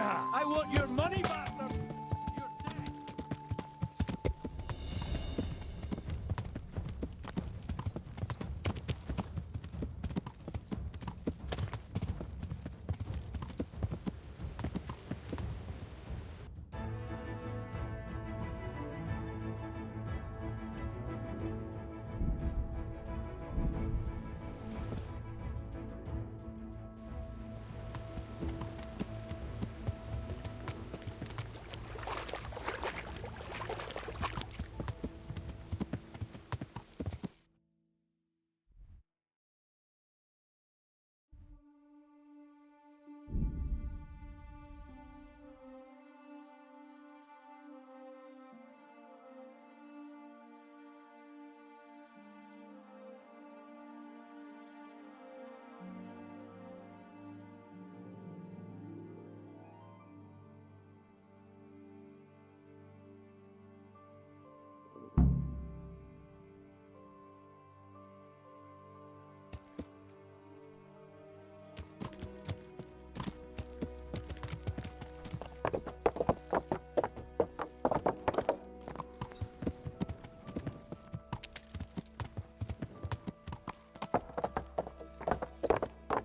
I want your money, bastard! You're dead!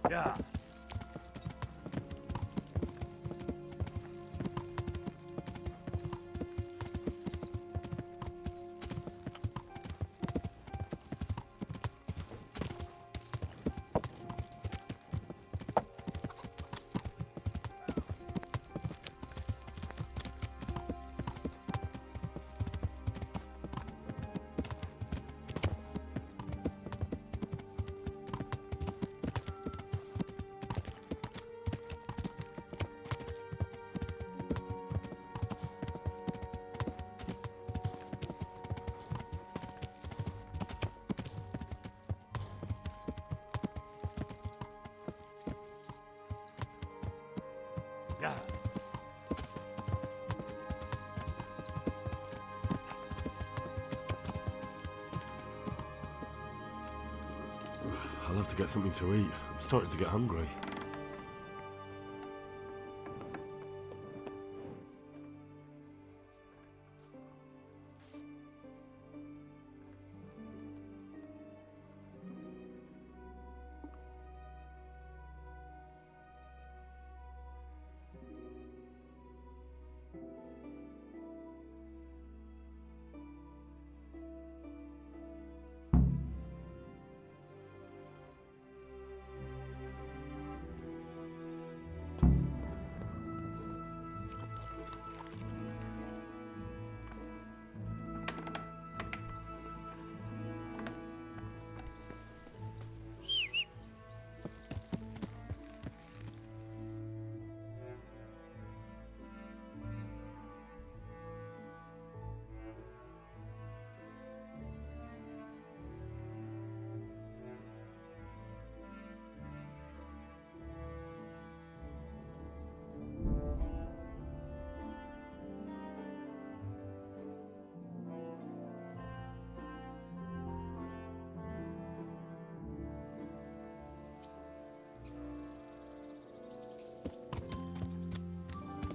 Yeah. Yeah. I'll have to get something to eat. I'm starting to get hungry.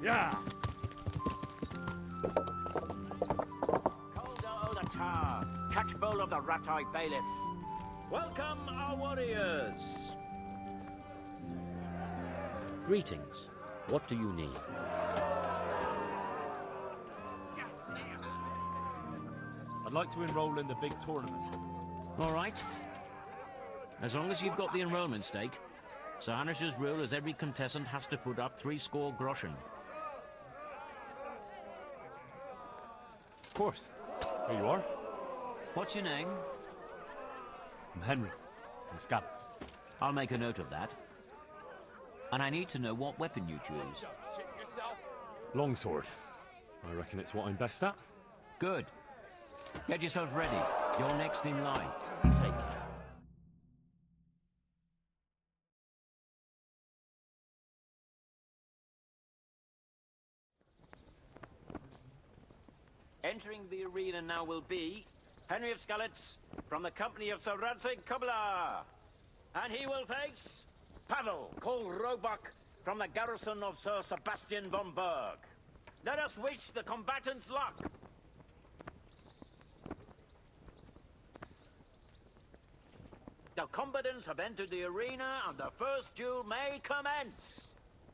Yeah. Cold o' the tar, catch bowl of the rat-eye bailiff. Welcome, our warriors. Greetings. What do you need? I'd like to enroll in the big tournament. All right. As long as you've got the enrollment stake, Sir Hanish's rule is every contestant has to put up 60 groschen. Of course. Here you are. What's your name? I'm Henry, from Scabbards. I'll make a note of that. And I need to know what weapon you choose. Longsword. I reckon it's what I'm best at. Good. Get yourself ready. You're next in line. Take care. Entering the arena now will be Henry of Skalitz from the company of Sir Radzig Kubla. And he will face Pavel, called Roebuck, from the garrison of Sir Sebastian von Berg. Let us wish the combatants luck. The combatants have entered the arena, and the first duel may commence.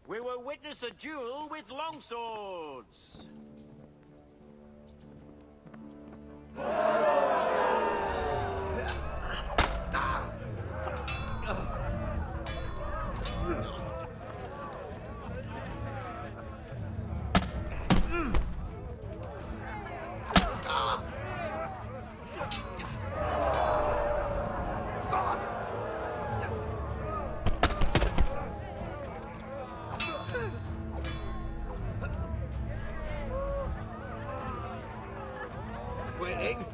We will witness a duel with longswords. Waiting.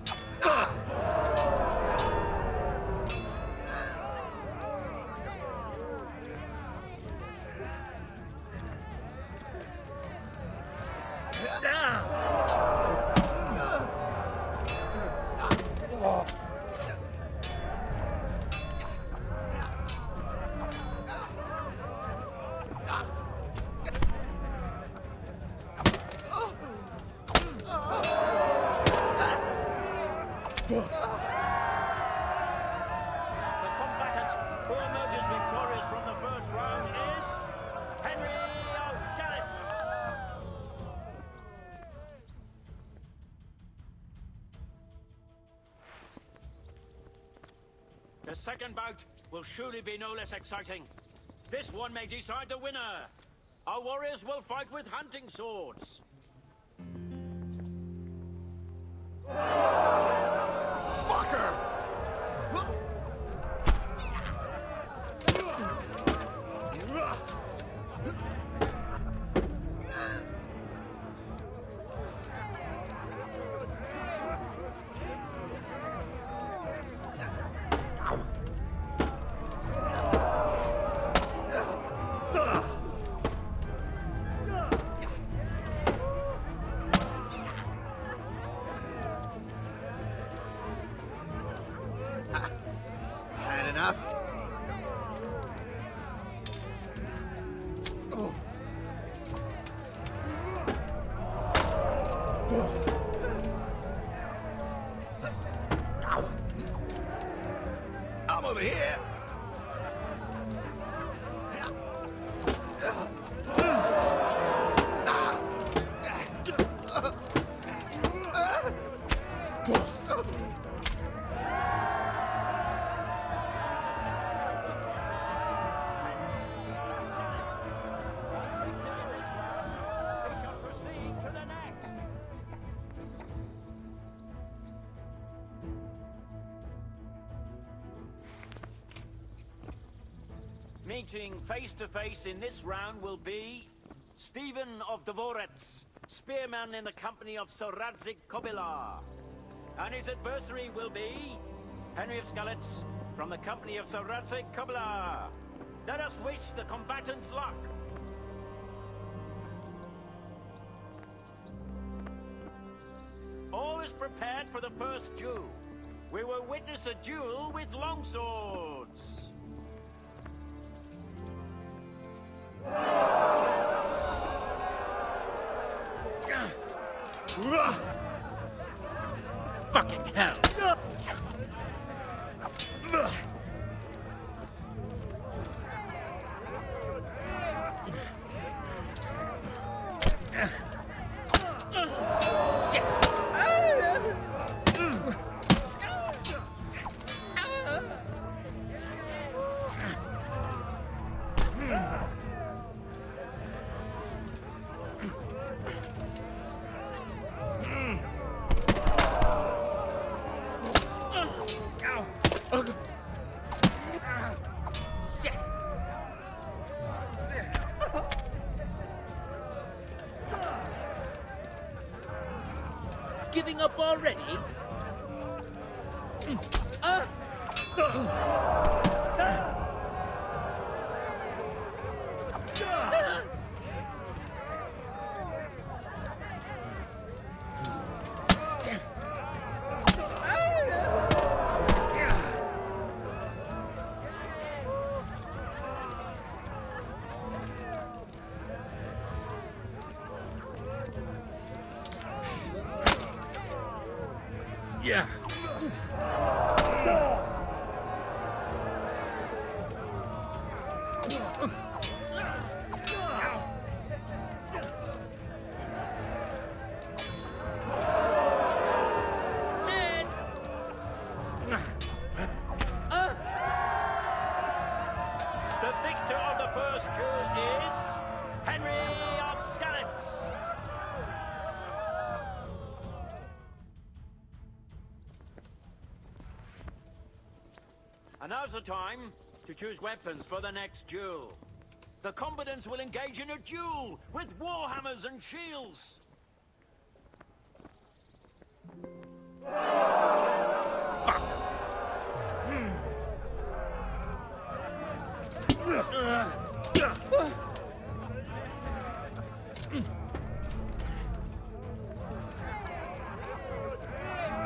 The combatant who emerges victorious from the first round is Henry of Skalitz. The second bout will surely be no less exciting. This one may decide the winner. Our warriors will fight with hunting swords. Fucker! Had enough? Oh. I'm over here. We shall proceed to the next. Meeting face to face in this round will be Stephen of Deliverance, spearman in the company of Sir Radzik Kobyla. And his adversary will be Henry of Skalitz from the company of Sir Radzik Kobyla. Let us wish the combatants luck. All is prepared for the first duel. We will witness a duel with longswords. Fucking hell! Giving up already? The victor of the first duel is Henry of Skalitz. And now's the time to choose weapons for the next duel. The combatants will engage in a duel with warhammers and shields.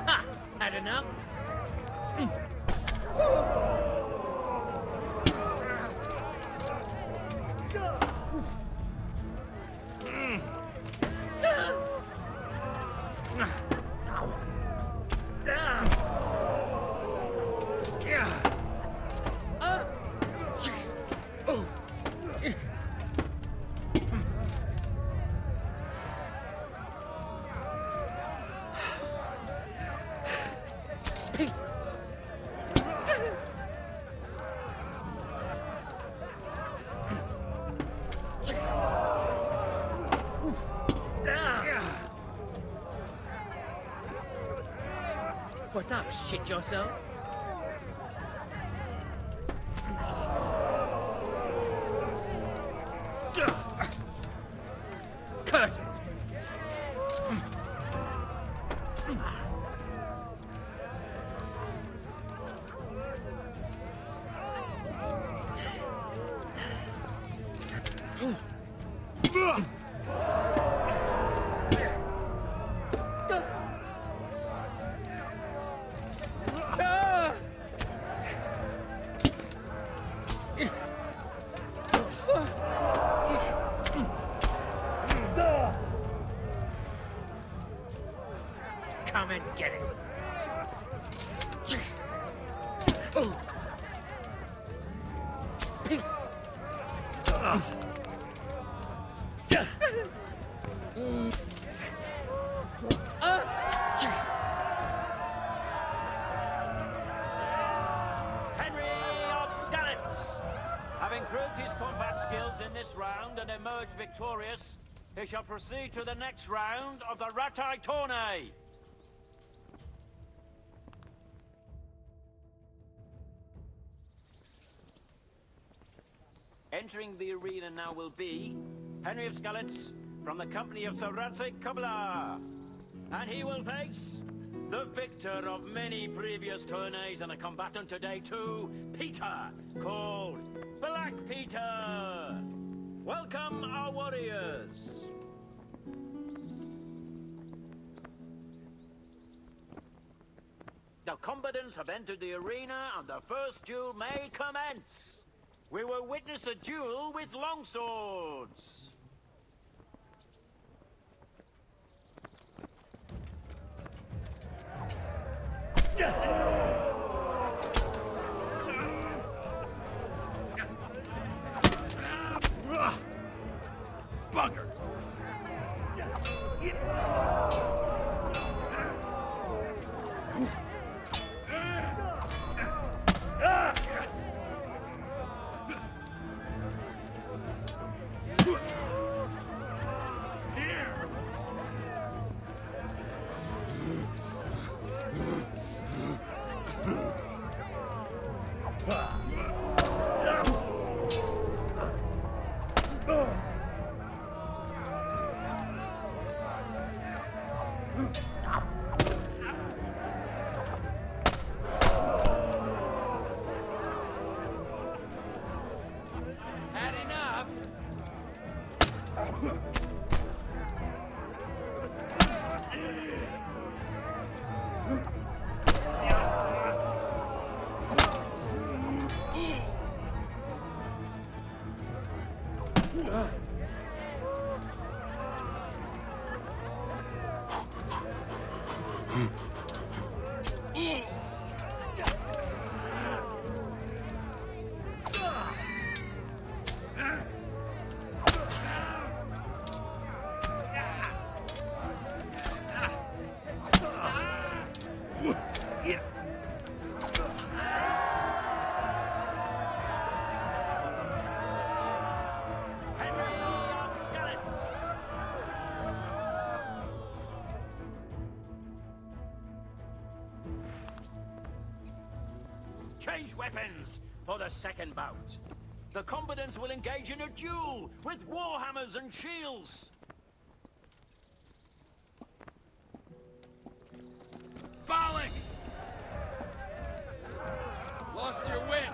Ha! Had enough? Peace. What's up, shit yourself? Curse it! Come and get it. Peace. Henry of Skalitz. Having proved his combat skills in this round and emerged victorious, he shall proceed to the next round of the Ratai Tourney. Entering the arena now will be Henry of Skalitz from the company of Sir Radzig Kobyla. And he will face the victor of many previous tourneys and a combatant today too, Peter, called Black Peter. Welcome our warriors. The combatants have entered the arena and the first duel may commence. We will witness a duel with longswords. Bugger! Had enough? Change weapons for the second bout. The combatants will engage in a duel with warhammers and shields. Bollocks! Lost your wind!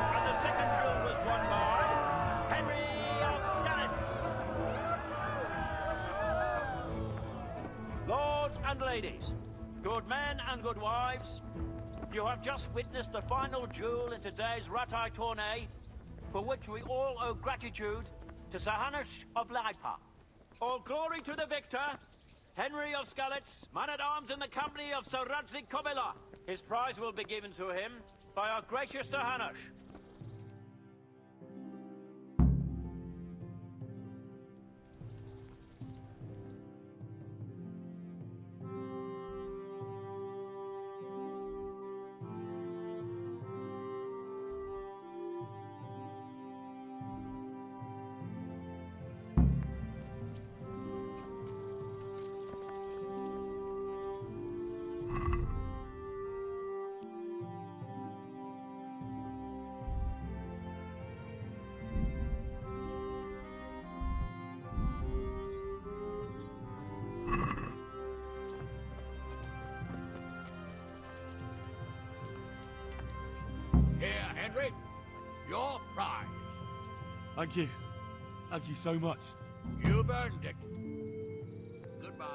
And the second drill was won by Henry of Scallops. Lords and ladies, good men and good wives, you have just witnessed the final duel in today's Ratai tourney, for which we all owe gratitude to Sir Hanush of Laipa. All glory to the victor, Henry of Scallops, man-at-arms in the company of Sir Radzik Kobila. His prize will be given to him by our gracious Sir Hanush. Here, Henry. Your prize. Thank you. Thank you so much. You've earned it. Goodbye.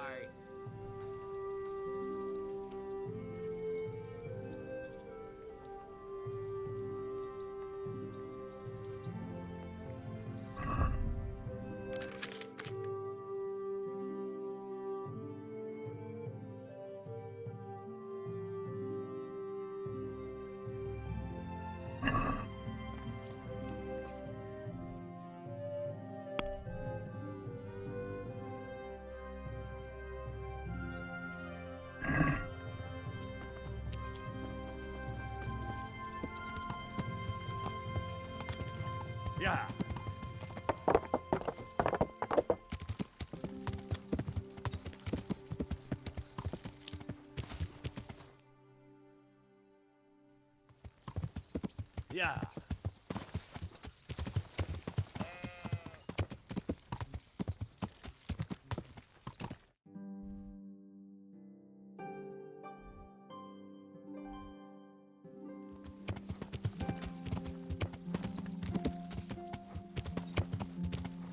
Yeah. Yeah.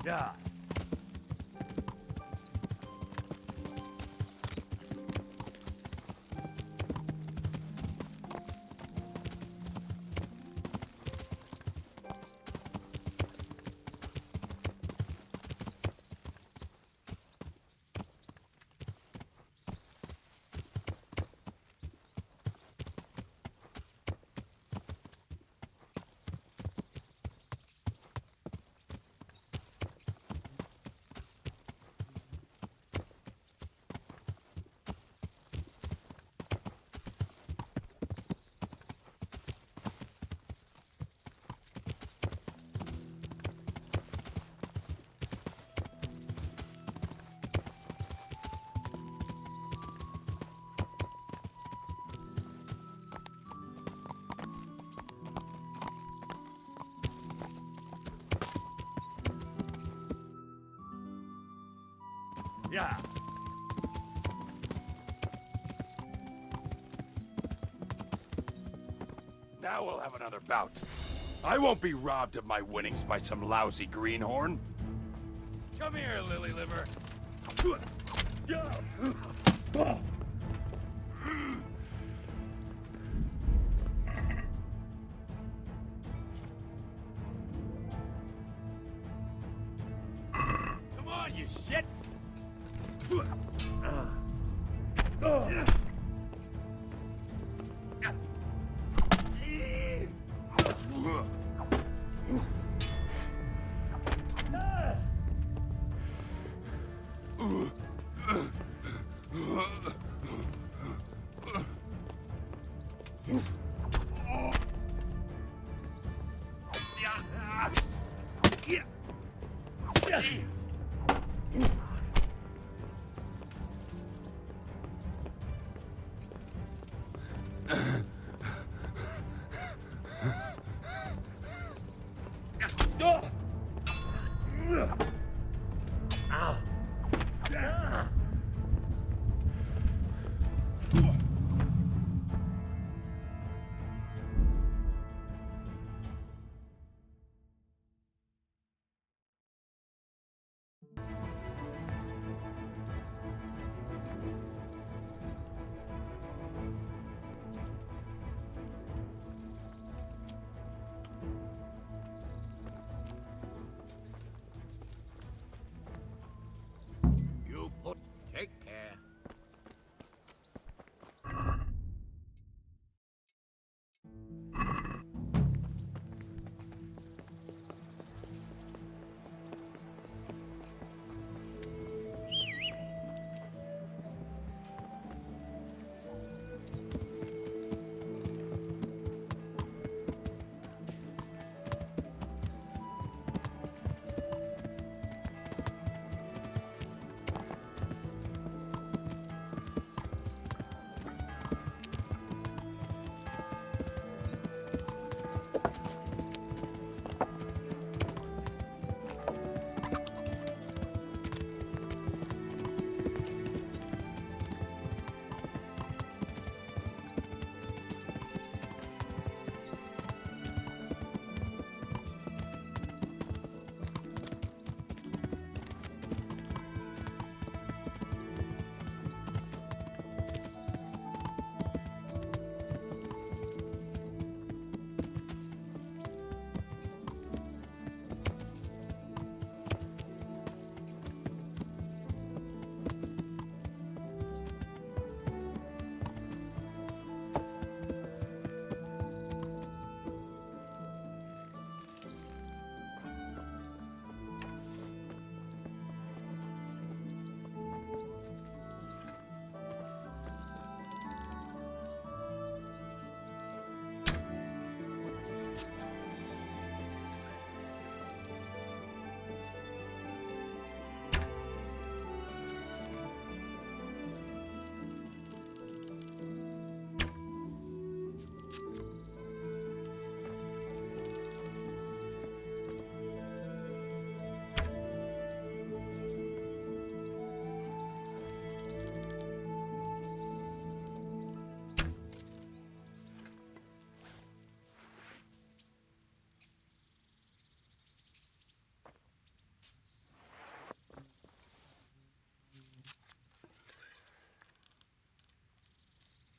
Yeah. Yeah. Now we'll have another bout. I won't be robbed of my winnings by some lousy greenhorn. Come here, lily liver. Come on, you shit! You put. Take care.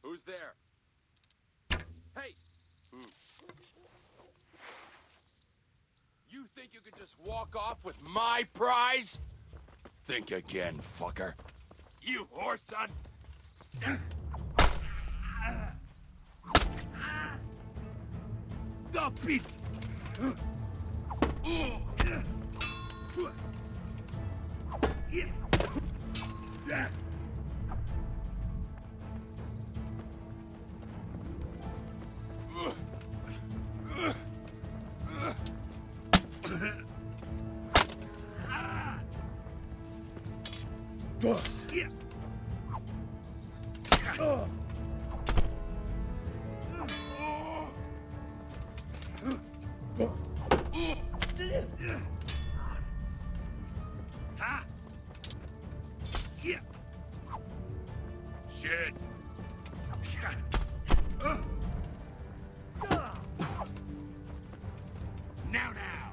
Who's there? Hey! You think you could just walk off with my prize? Think again, fucker. You whore son! The beat! Shit! Now, now!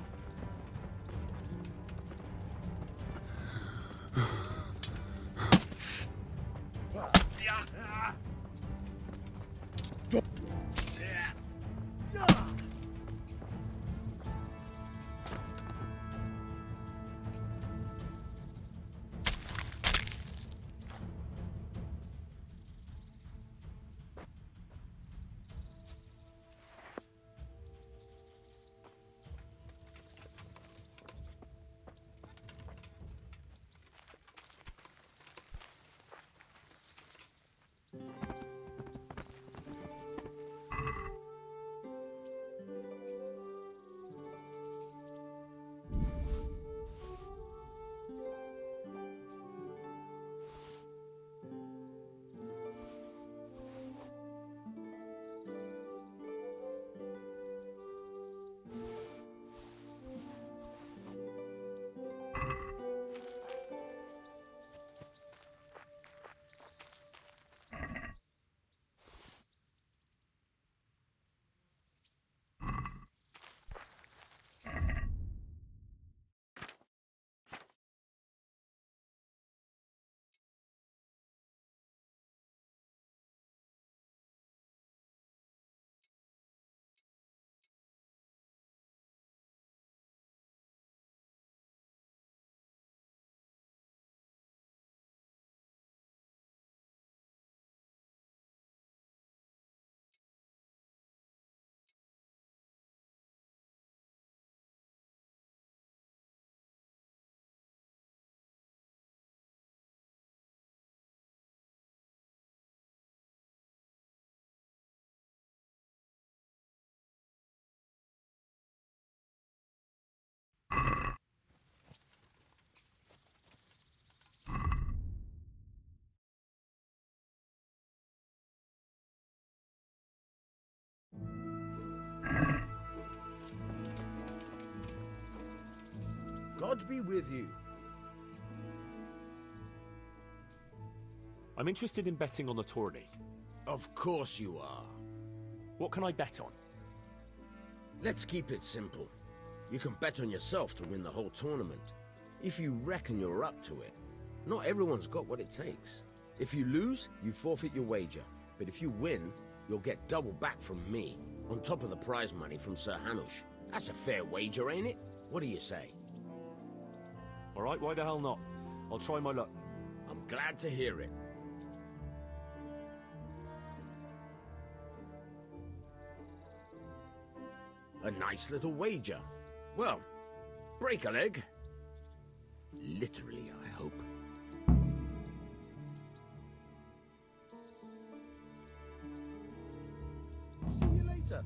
God be with you. I'm interested in betting on the tourney. Of course you are. What can I bet on? Let's keep it simple. You can bet on yourself to win the whole tournament. If you reckon you're up to it. Not everyone's got what it takes. If you lose, you forfeit your wager. But if you win, you'll get double back from me, on top of the prize money from Sir Hanush. That's a fair wager, ain't it? What do you say? All right, why the hell not? I'll try my luck. I'm glad to hear it. A nice little wager. Well, break a leg. Literally, I hope. See you later.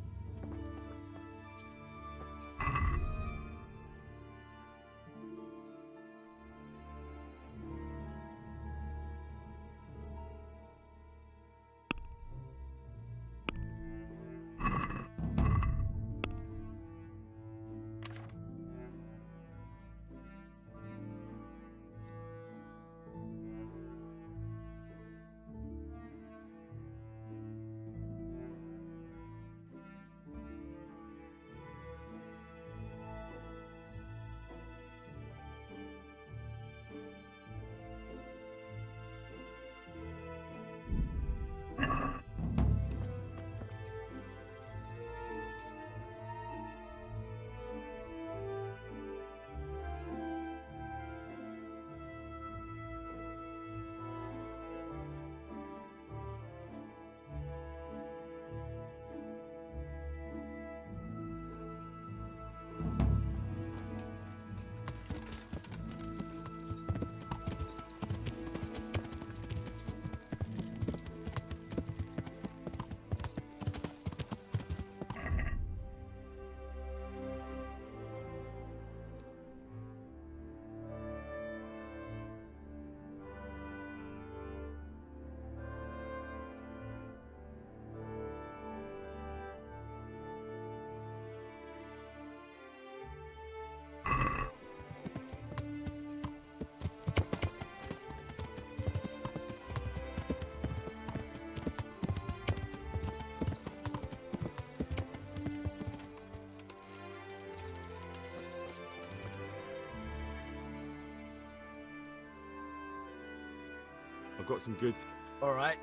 I've got some goods. All right.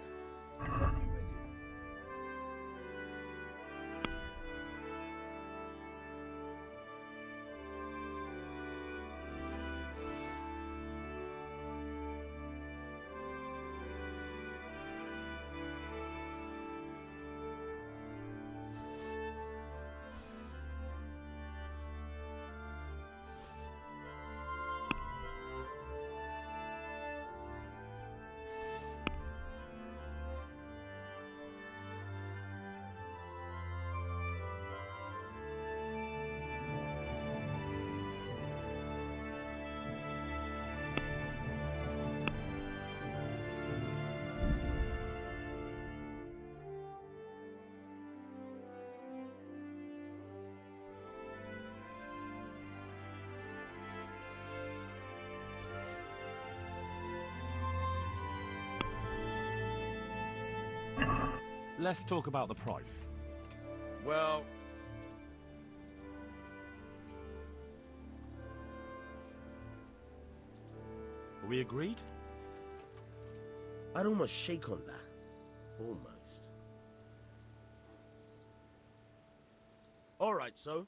Let's talk about the price. Well, Are we agreed? I'd almost shake on that. Almost. All right, so.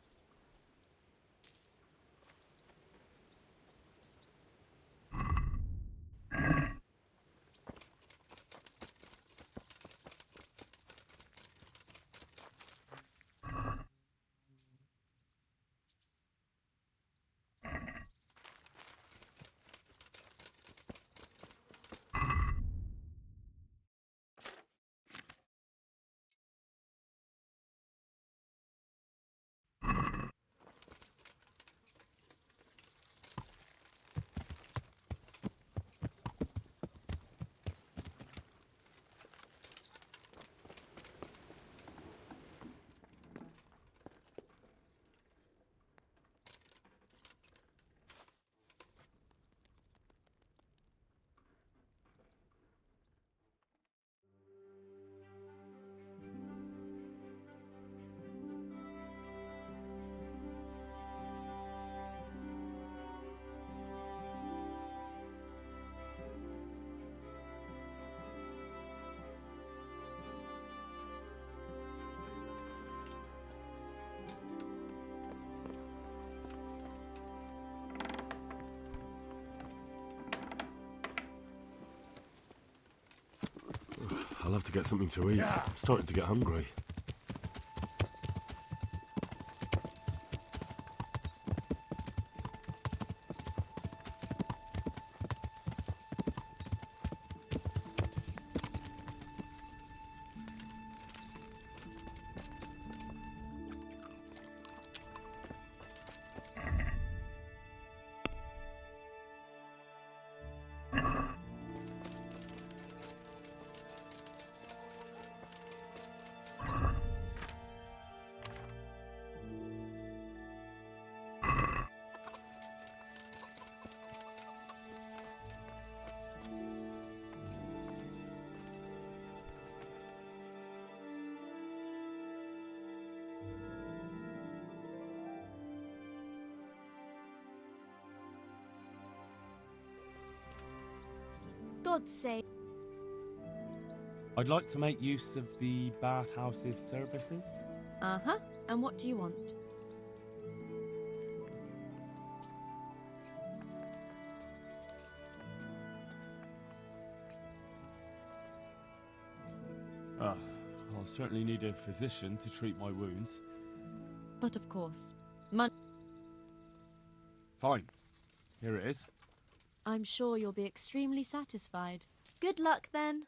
have to get something to eat. I'm starting to get hungry. God's sake. I'd like to make use of the bathhouse's services. Uh-huh. And what do you want? I'll certainly need a physician to treat my wounds. But of course, Fine. Here it is. I'm sure you'll be extremely satisfied. Good luck then.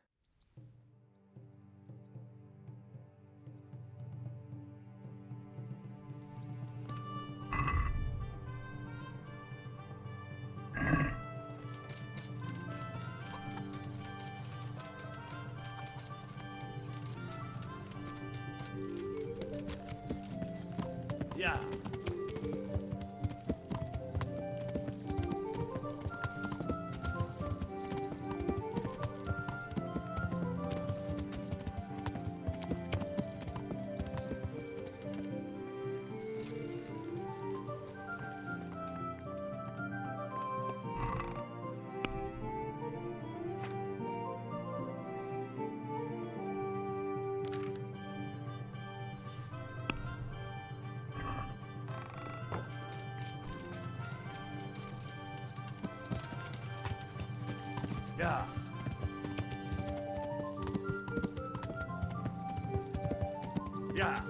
Yeah. Yeah. Yeah.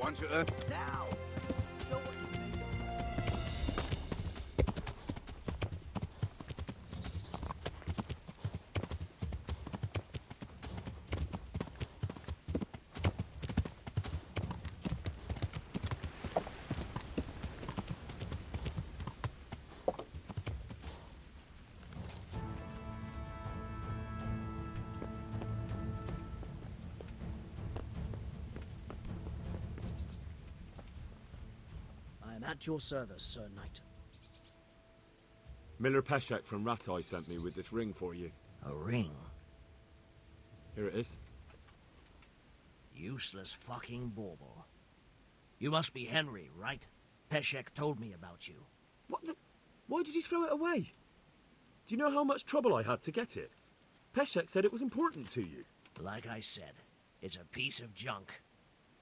Want to Now. At your service, Sir Knight. Miller Peshek from Ratai sent me with this ring for you. A ring? Here it is. Useless fucking bauble. You must be Henry, right? Peshek told me about you. What the... Why did you throw it away? Do you know how much trouble I had to get it? Peshek said it was important to you. Like I said, it's a piece of junk.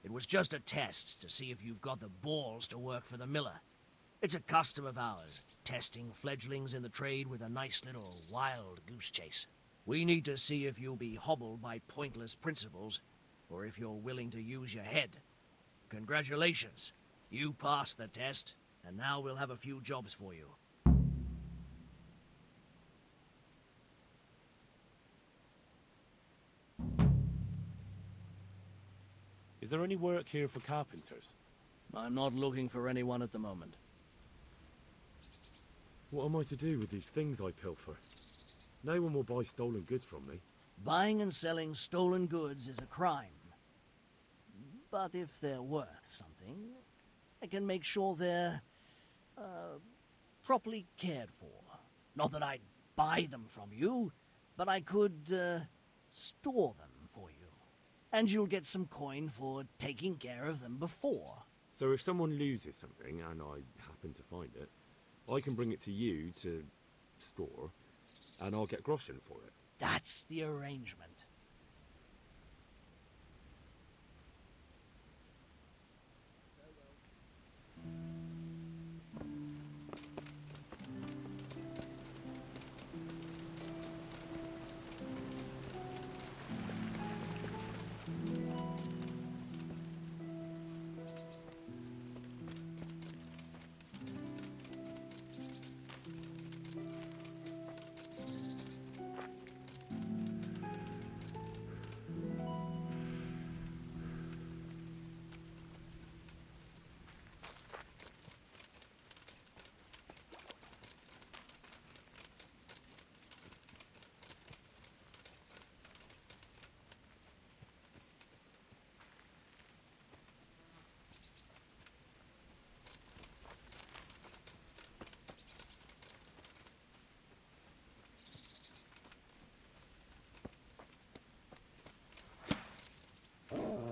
It was just a test to see if you've got the balls to work for the miller. It's a custom of ours, testing fledglings in the trade with a nice little wild goose chase. We need to see if you'll be hobbled by pointless principles, or if you're willing to use your head. Congratulations. You passed the test, and now we'll have a few jobs for you. Is there any work here for carpenters? I'm not looking for anyone at the moment. What am I to do with these things I pilfer? No one will buy stolen goods from me. Buying and selling stolen goods is a crime. But if they're worth something, I can make sure they're, properly cared for. Not that I'd buy them from you, but I could, store them for you. And you'll get some coin for taking care of them before. So if someone loses something, and I happen to find it, I can bring it to you to store, and I'll get groschen for it. That's the arrangement.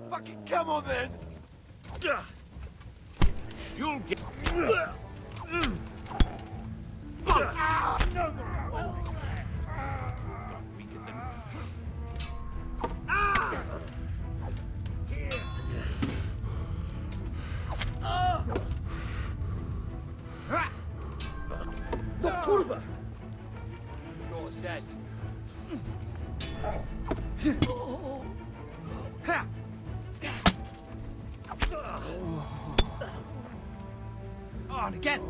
Fucking come on then! You'll get... Not Turba! You're dead. On again.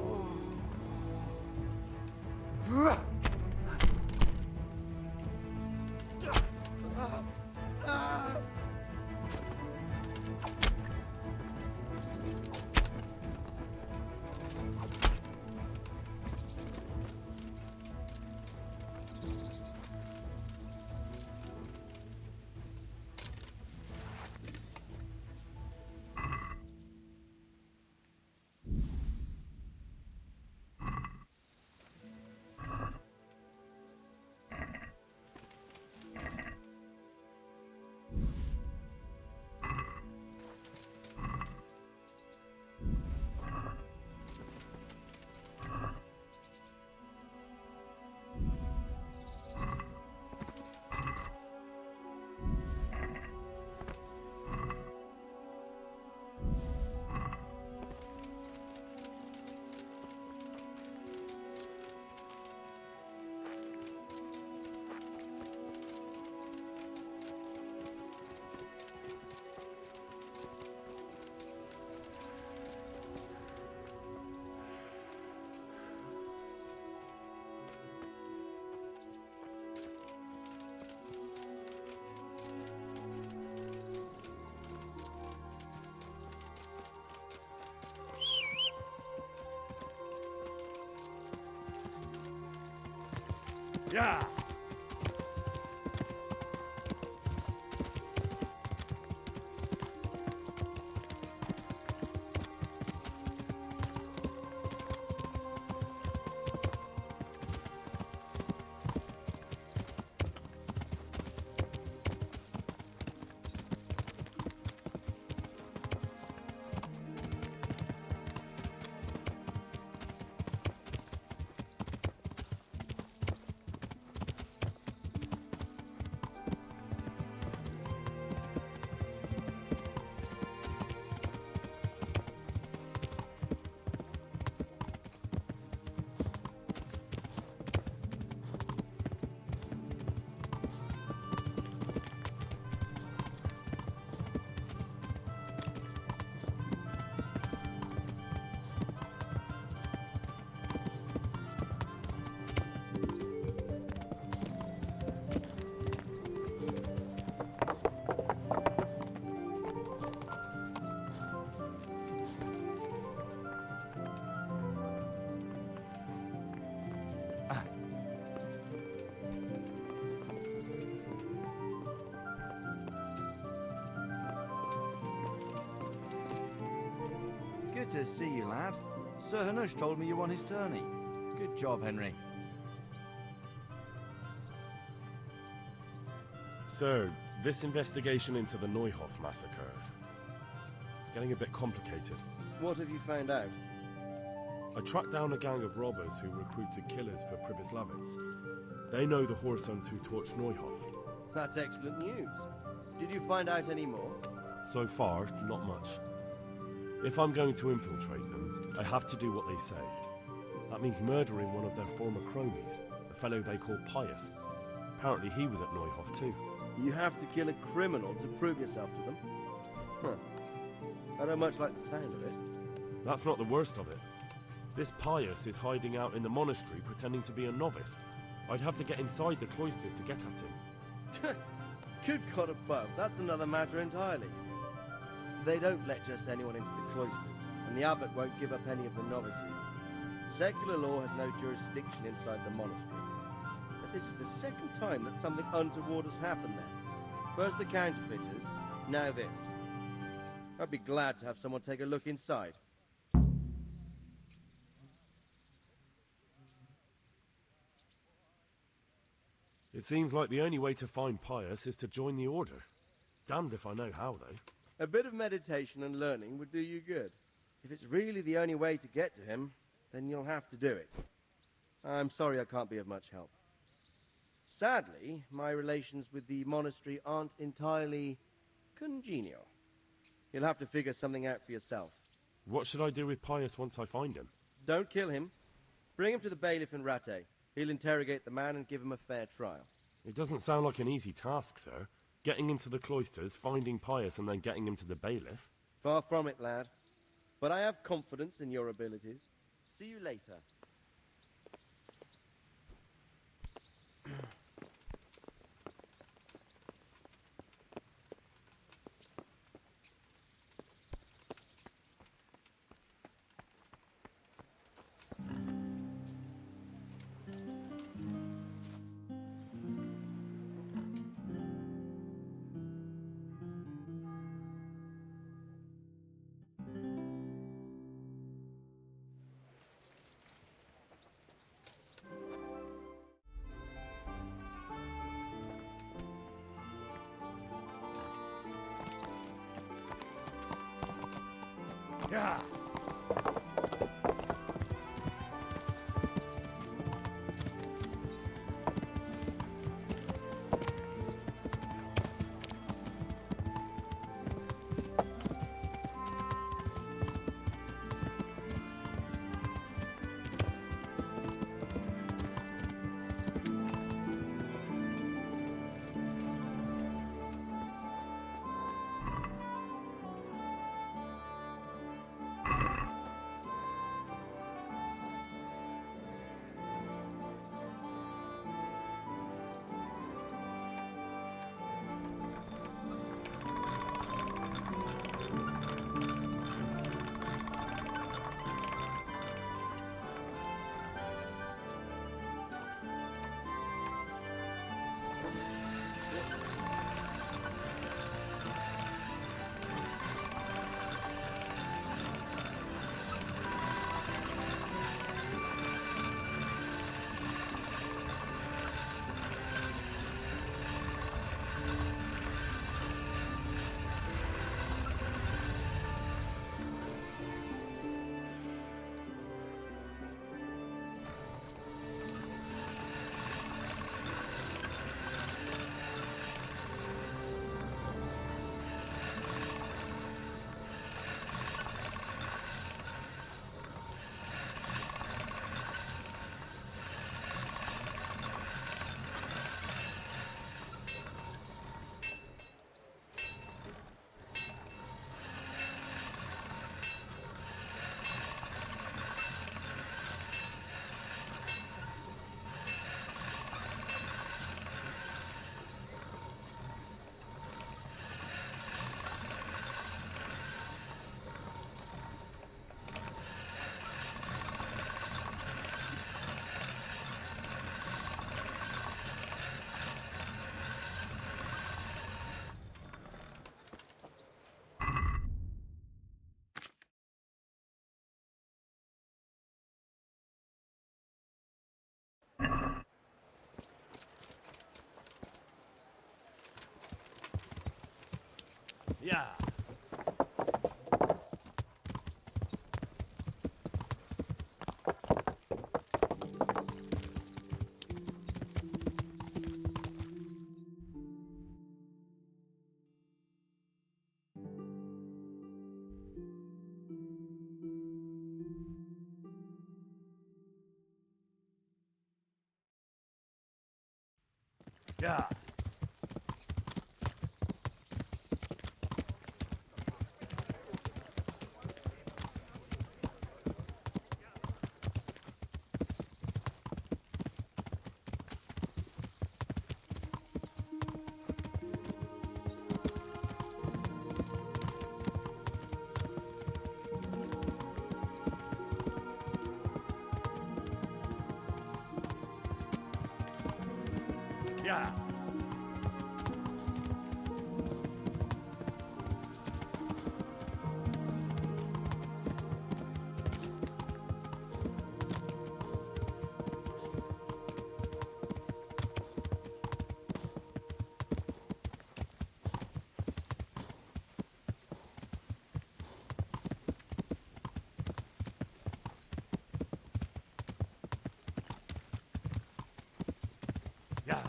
Yeah! Good to see you, lad. Sir Hanush told me you won his tourney. Good job, Henry. Sir, this investigation into the Neuhof massacre, it's getting a bit complicated. What have you found out? I tracked down a gang of robbers who recruited killers for Pribyslavitz. They know the Horsons who torched Neuhof. That's excellent news. Did you find out any more? So far, not much. If I'm going to infiltrate them, I have to do what they say. That means murdering one of their former cronies, a fellow they call Pius. Apparently he was at Neuhof too. You have to kill a criminal to prove yourself to them? Huh. I don't much like the sound of it. That's not the worst of it. This Pius is hiding out in the monastery pretending to be a novice. I'd have to get inside the cloisters to get at him. Good God above, that's another matter entirely. They don't let just anyone into the cloisters, and the abbot won't give up any of the novices. Secular law has no jurisdiction inside the monastery. But this is the second time that something untoward has happened there. First the counterfeiters, now this. I'd be glad to have someone take a look inside. It seems like the only way to find Pius is to join the order. Damned if I know how, though. A bit of meditation and learning would do you good. If it's really the only way to get to him, then you'll have to do it. I'm sorry I can't be of much help. Sadly, my relations with the monastery aren't entirely congenial. You'll have to figure something out for yourself. What should I do with Pius once I find him? Don't kill him. Bring him to the bailiff in Rattay. He'll interrogate the man and give him a fair trial. It doesn't sound like an easy task, sir. Getting into the cloisters, finding Pius, and then getting him to the bailiff. Far from it, lad. But I have confidence in your abilities. See you later. Yeah. Yeah. Yeah. Yeah. Yeah.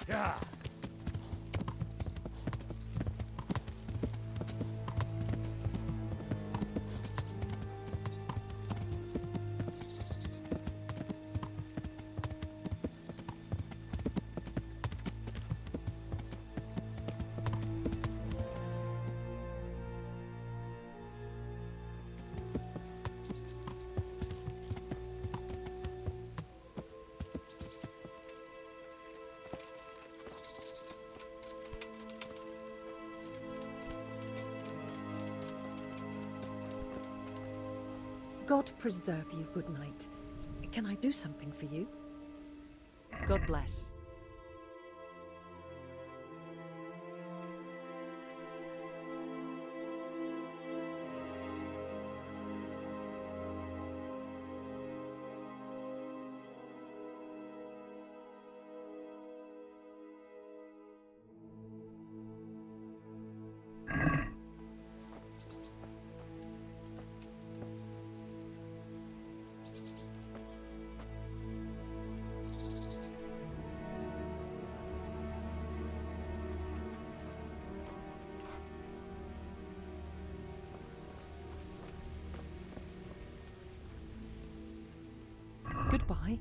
Yeah. God preserve you, good night. Can I do something for you? God bless. Goodbye.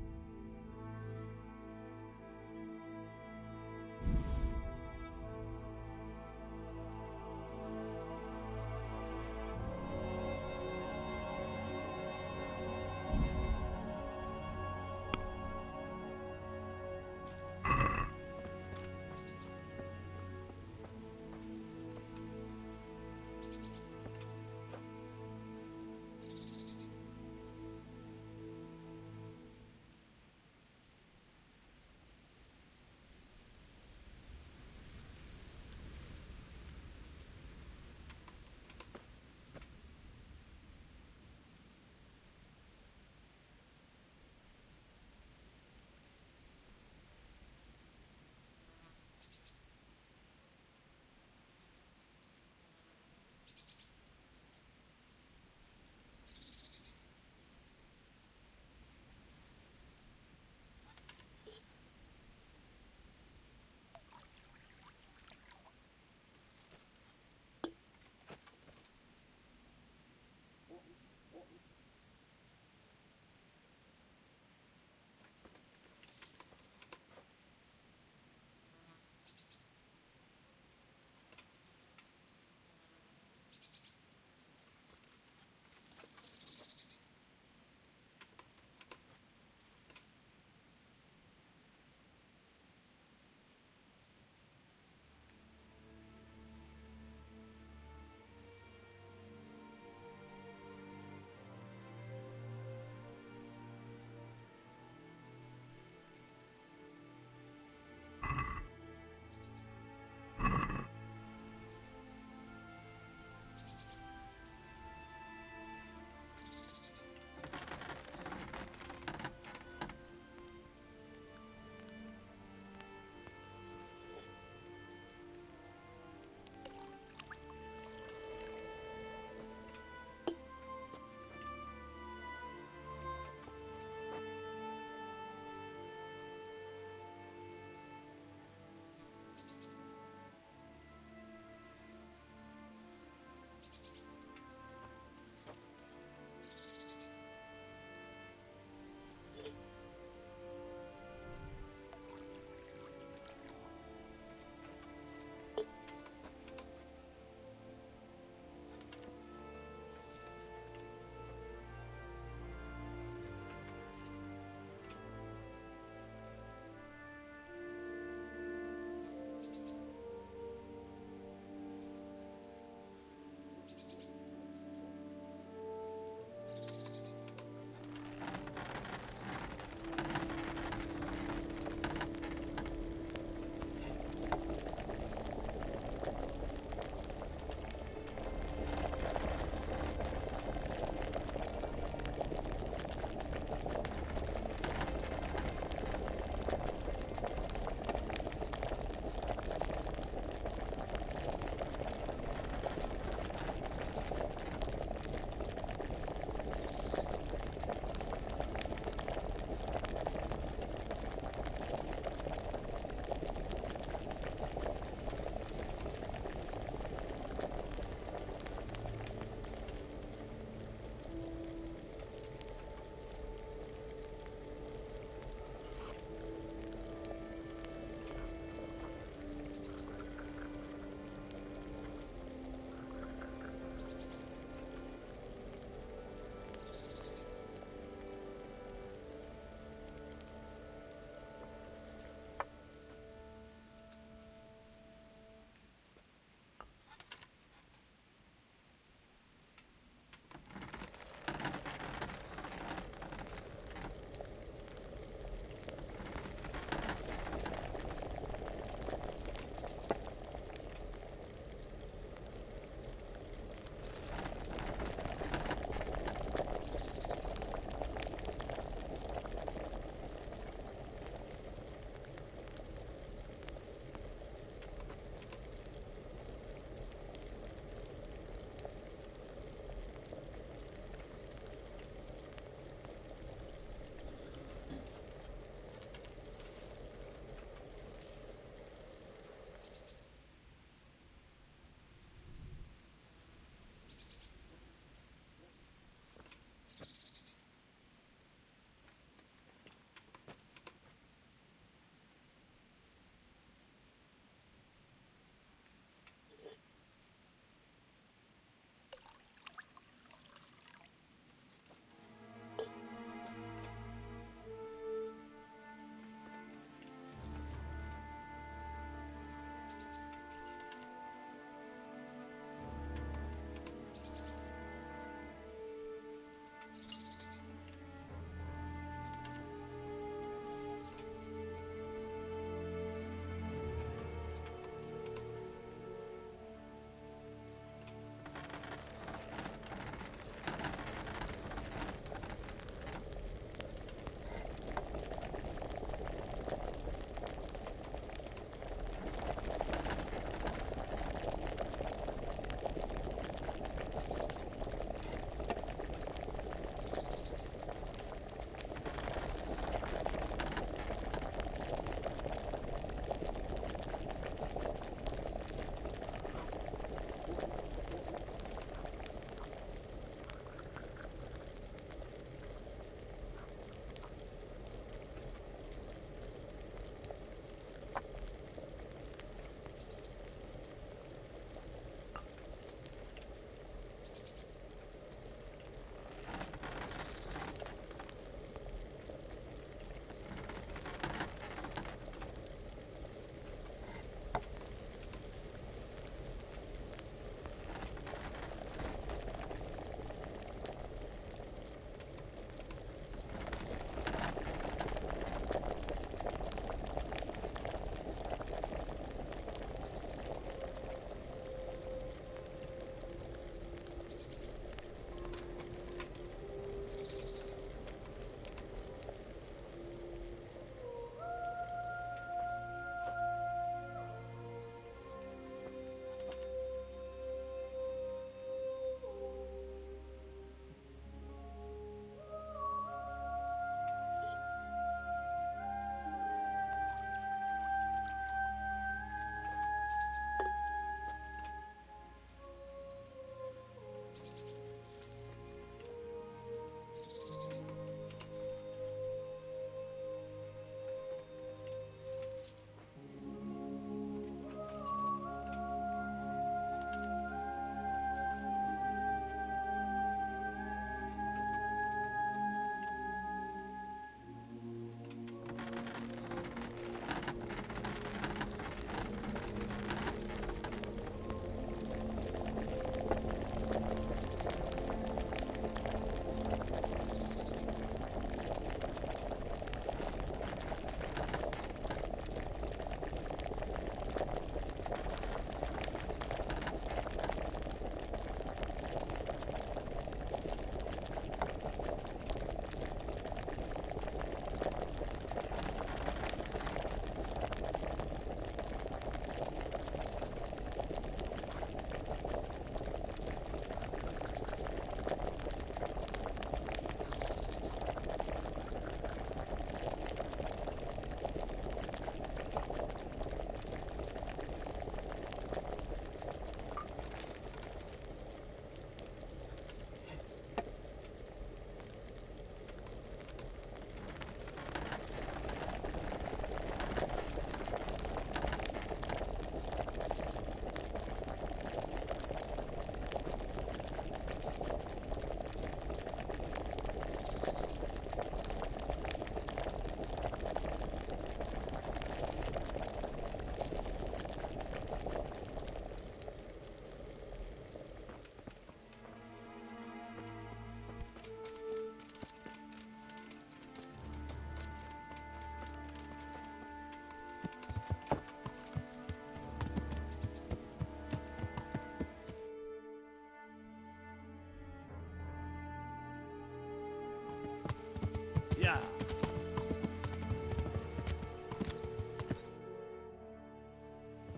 Yeah.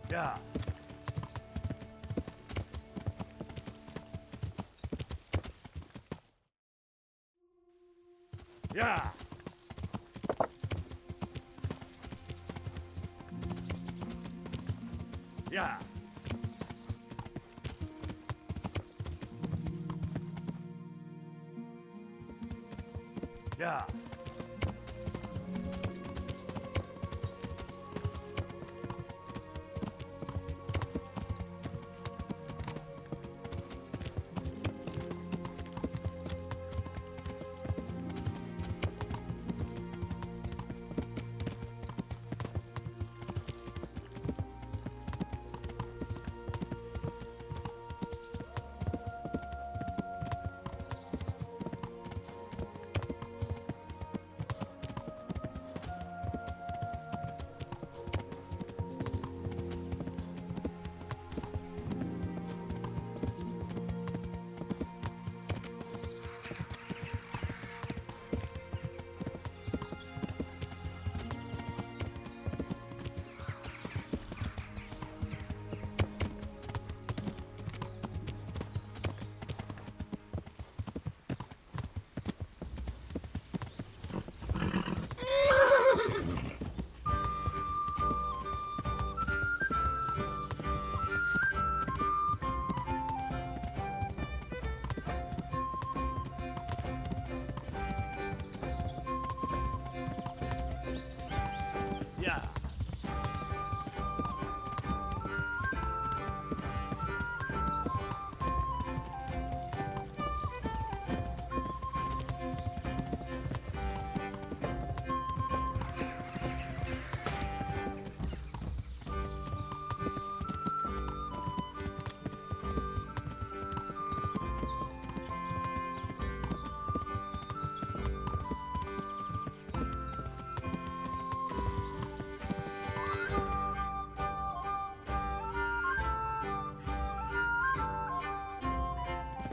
Yeah. Yeah. Yeah. Yeah.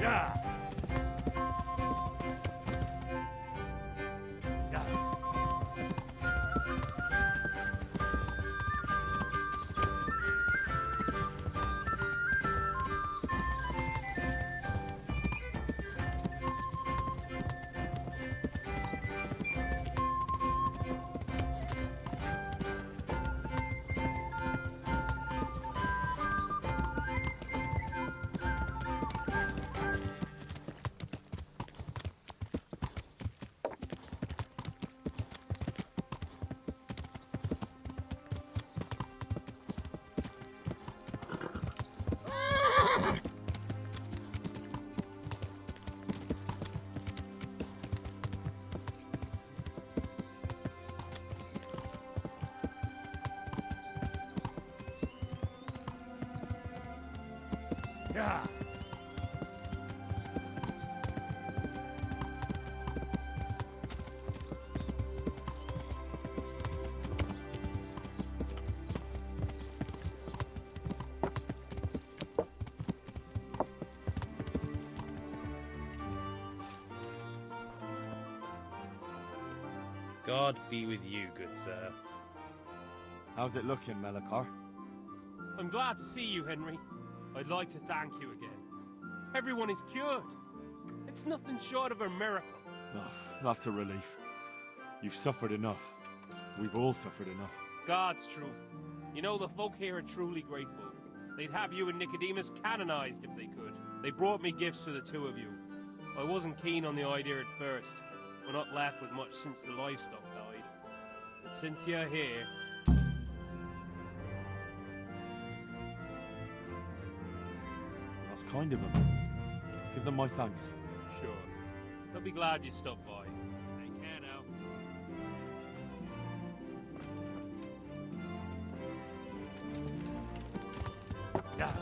Yeah. Yeah. Yeah. God be with you, good sir. How's it looking, Melikar? I'm glad to see you, Henry. I'd like to thank you again. Everyone is cured. It's nothing short of a miracle. Oh, that's a relief. You've suffered enough. We've all suffered enough. God's truth. You know, the folk here are truly grateful. They'd have you and Nicodemus canonized if they could. They brought me gifts for the two of you. I wasn't keen on the idea at first. We're not left with much since the livestock died. But since you're here... That's kind of them. Give them my thanks. Sure. They'll be glad you stopped by. Take care now. Yeah.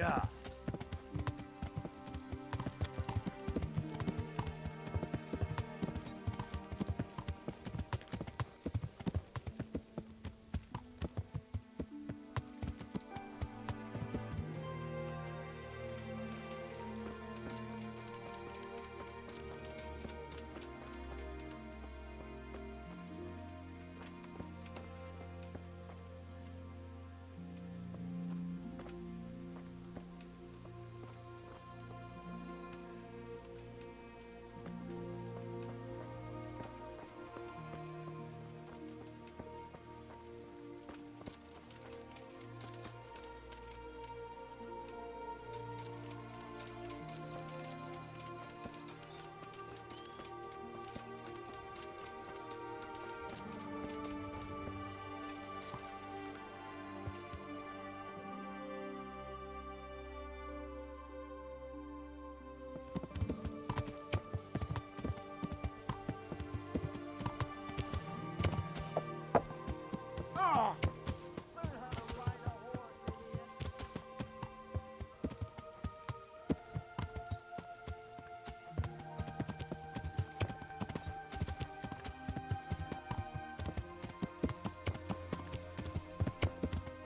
Yeah.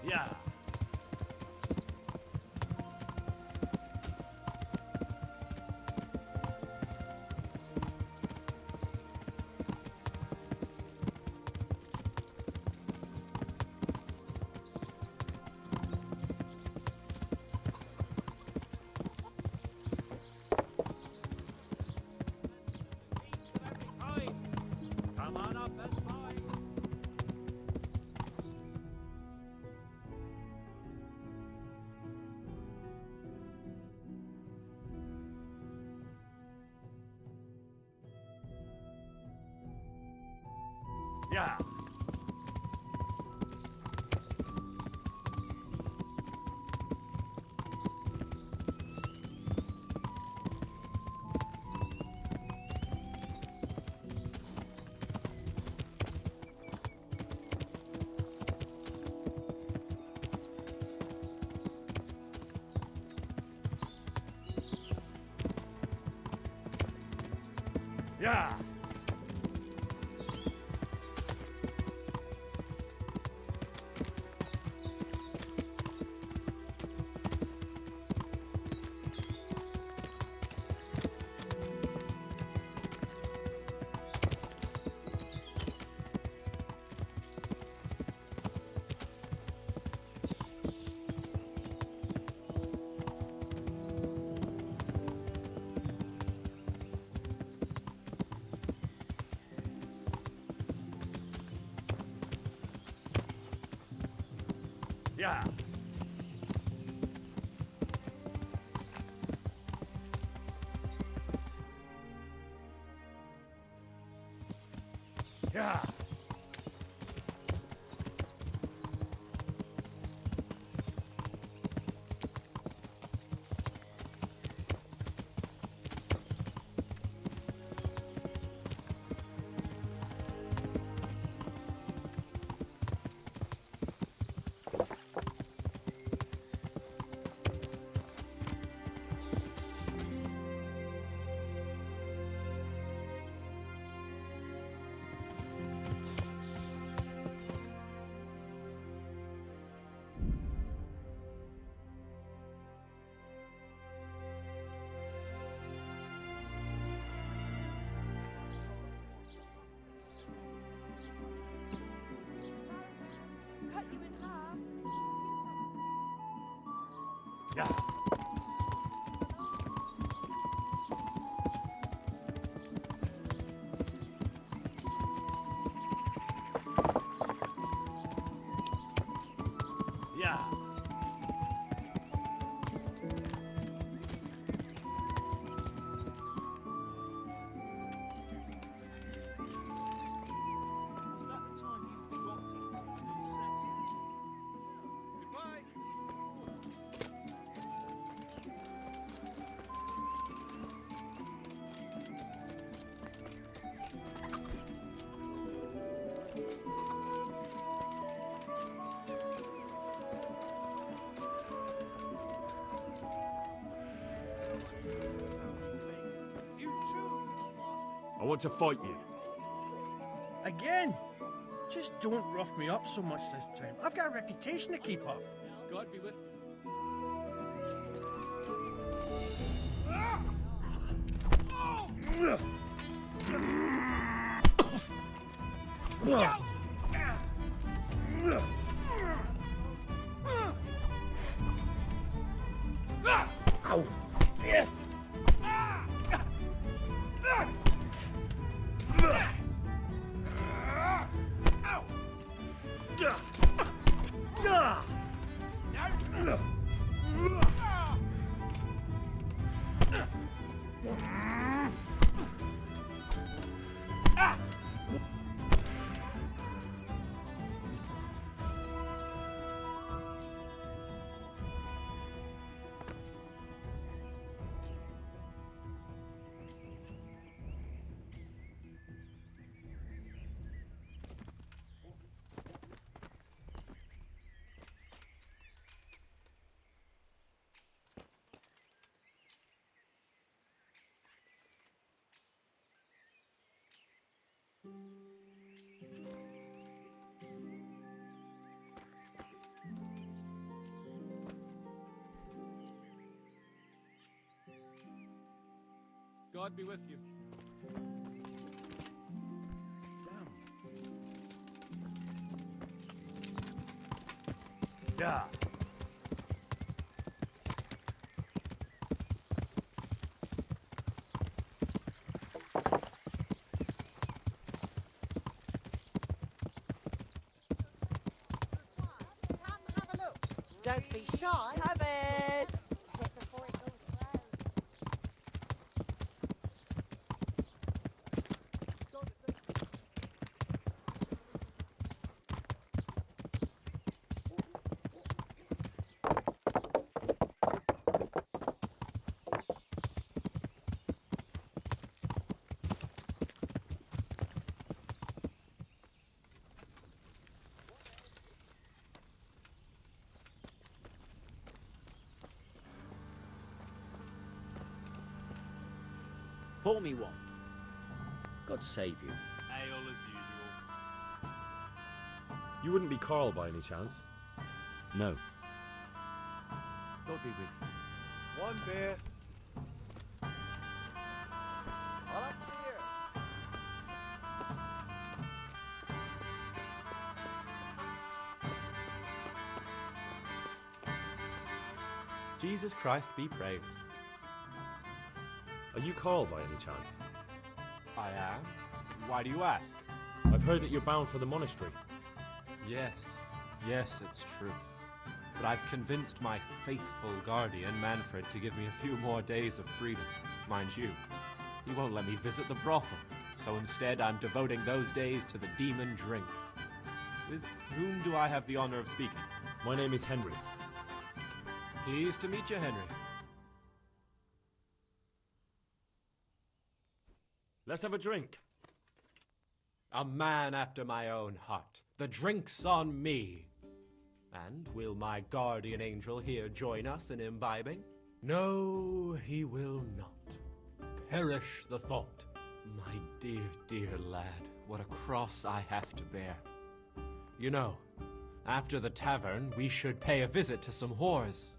Yeah. Come on up and fight. Yeah. Yeah. Yeah. Yeah. Cut you in half. Yeah. Yeah. want to fight you. Again? Just don't rough me up so much this time. I've got a reputation to keep up. God be with Ow! God be with you. Yeah. Don't be shy. Have it. Pour me one. God save you. Ale as usual. You wouldn't be Carl by any chance? No. God be with you. One beer. All up here. Jesus Christ be praised. Are you Carl by any chance? I am. Why do you ask? I've heard that you're bound for the monastery. Yes, it's true. But I've convinced my faithful guardian, Manfred, to give me a few more days of freedom. Mind you, he won't let me visit the brothel, so instead I'm devoting those days to the demon drink. With whom do I have the honor of speaking? My name is Henry. Pleased to meet you, Henry. Let's have a drink. A man after my own heart. The drink's on me. And will my guardian angel here join us in imbibing? No, he will not. Perish the thought. My dear, dear lad, what a cross I have to bear. You know, after the tavern, we should pay a visit to some whores.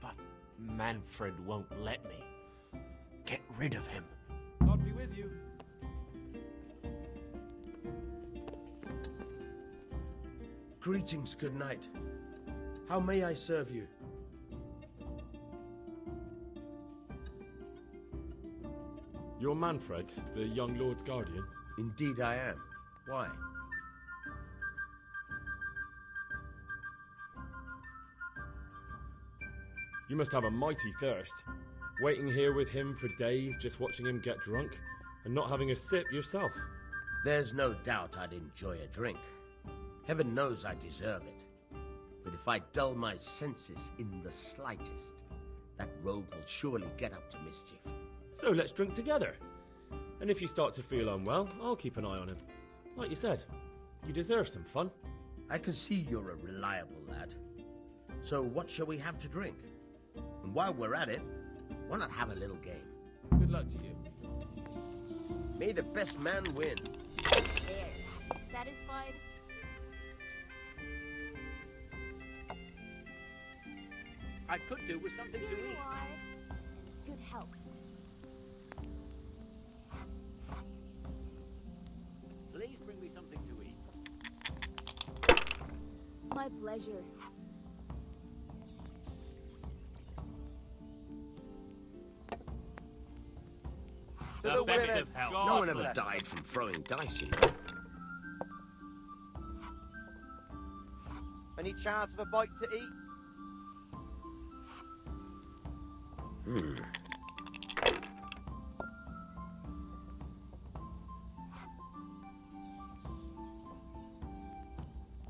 But Manfred won't let me. Get rid of him. God be with you. Greetings, good night. How may I serve you? You're Manfred, the young lord's guardian? Indeed I am. Why? You must have a mighty thirst. Waiting here with him for days, just watching him get drunk, and not having a sip yourself. There's no doubt I'd enjoy a drink. Heaven knows I deserve it. But if I dull my senses in the slightest, that rogue will surely get up to mischief. So let's drink together. And if you start to feel unwell, I'll keep an eye on him. Like you said, you deserve some fun. I can see you're a reliable lad. So what shall we have to drink? And while we're at it, why not have a little game? Good luck to you. May the best man win. There. Satisfied? I could do with something Here to you eat. are. And good health. Please bring me something to eat. My pleasure. To the best women. of health. God No one ever bless them. died from throwing dice, you know. Any chance of a bite to eat?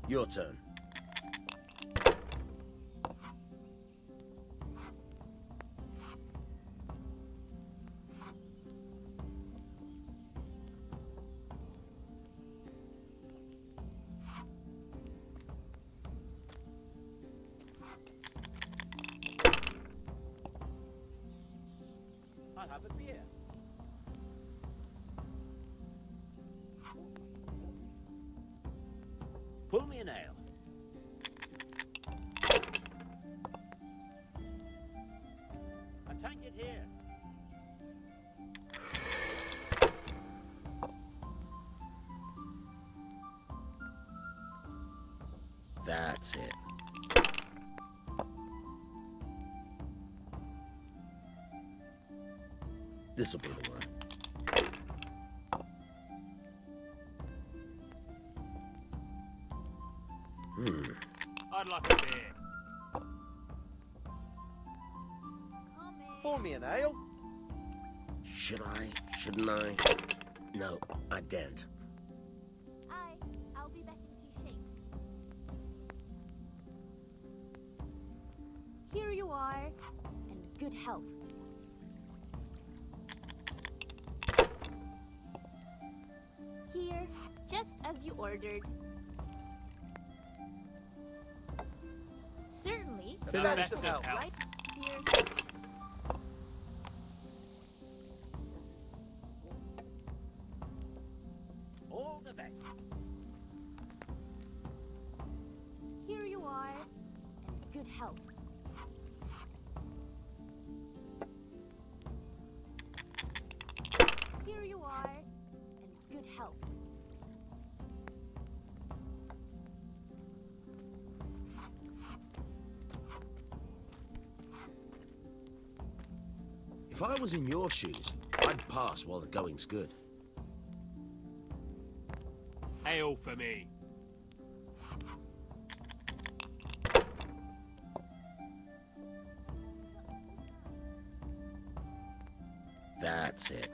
Your turn. I'll have a beer. Pull me an ale. A tankard here. That's it. This'll be the one. I'd like a beer. Pour me an ale. Should I? Shouldn't I? No, I daren't. I'll be back in 2 shakes. Here you are. And good health. Here, just as you ordered. Certainly. To the best of health. Right here. All the best. Here you are. And good health. Here you are. And good health. If I was in your shoes, I'd pass while the going's good. Ale for me. That's it.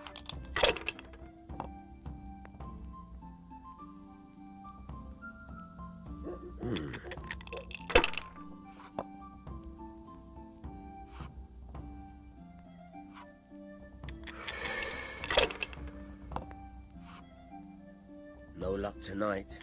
No luck tonight.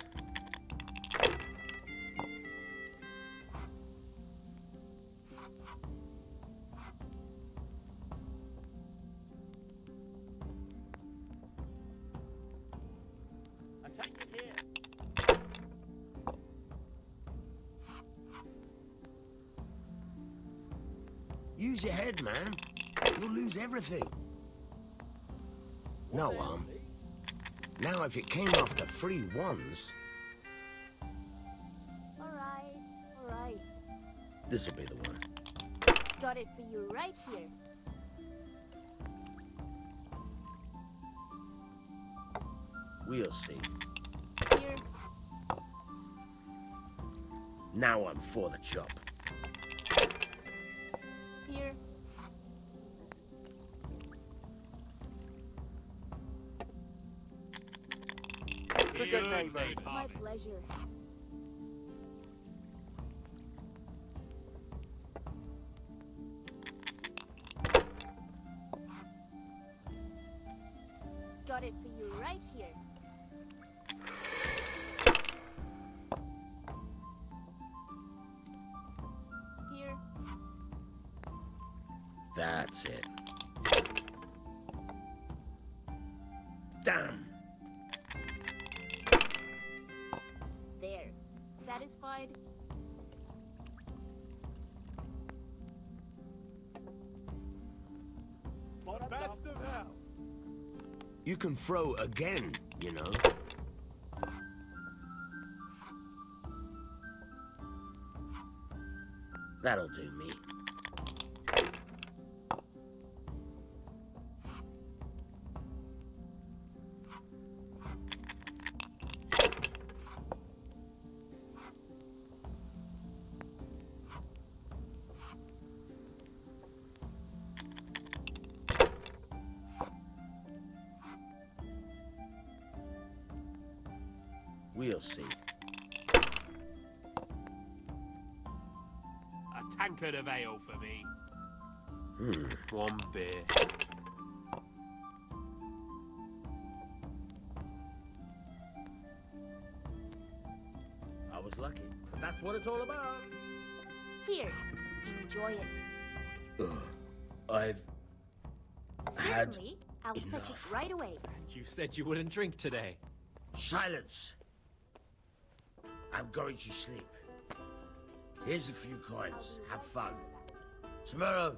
A tankard here. Use your head, man. You'll lose everything. No harm. Now, if it came after 3 ones, Alright. this'll be the one. Got it for you right here. We'll see. Here. Now I'm for the chop. Here. To good neighbors. My pleasure. Got it for you right here. Here. That's it. Damn satisfied? Best of hell. You can throw again, you know. That'll do me. We'll see. A tankard of ale for me. One beer. I was lucky, but that's what it's all about. Here, enjoy it. I've had Certainly, I'll fetch it enough. right away. You said you wouldn't drink today. Silence! I'm going to sleep. Here's a few coins. Have fun. Tomorrow,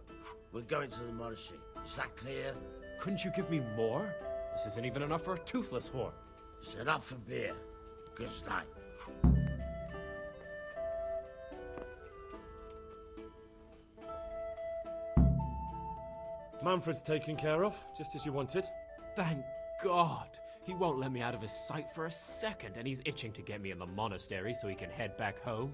we're going to the monastery. Is that clear? Couldn't you give me more? This isn't even enough for a toothless whore. It's enough for beer. Good night. Manfred's taken care of, just as you wanted. Thank God. He won't let me out of his sight for a second, and he's itching to get me in the monastery so he can head back home.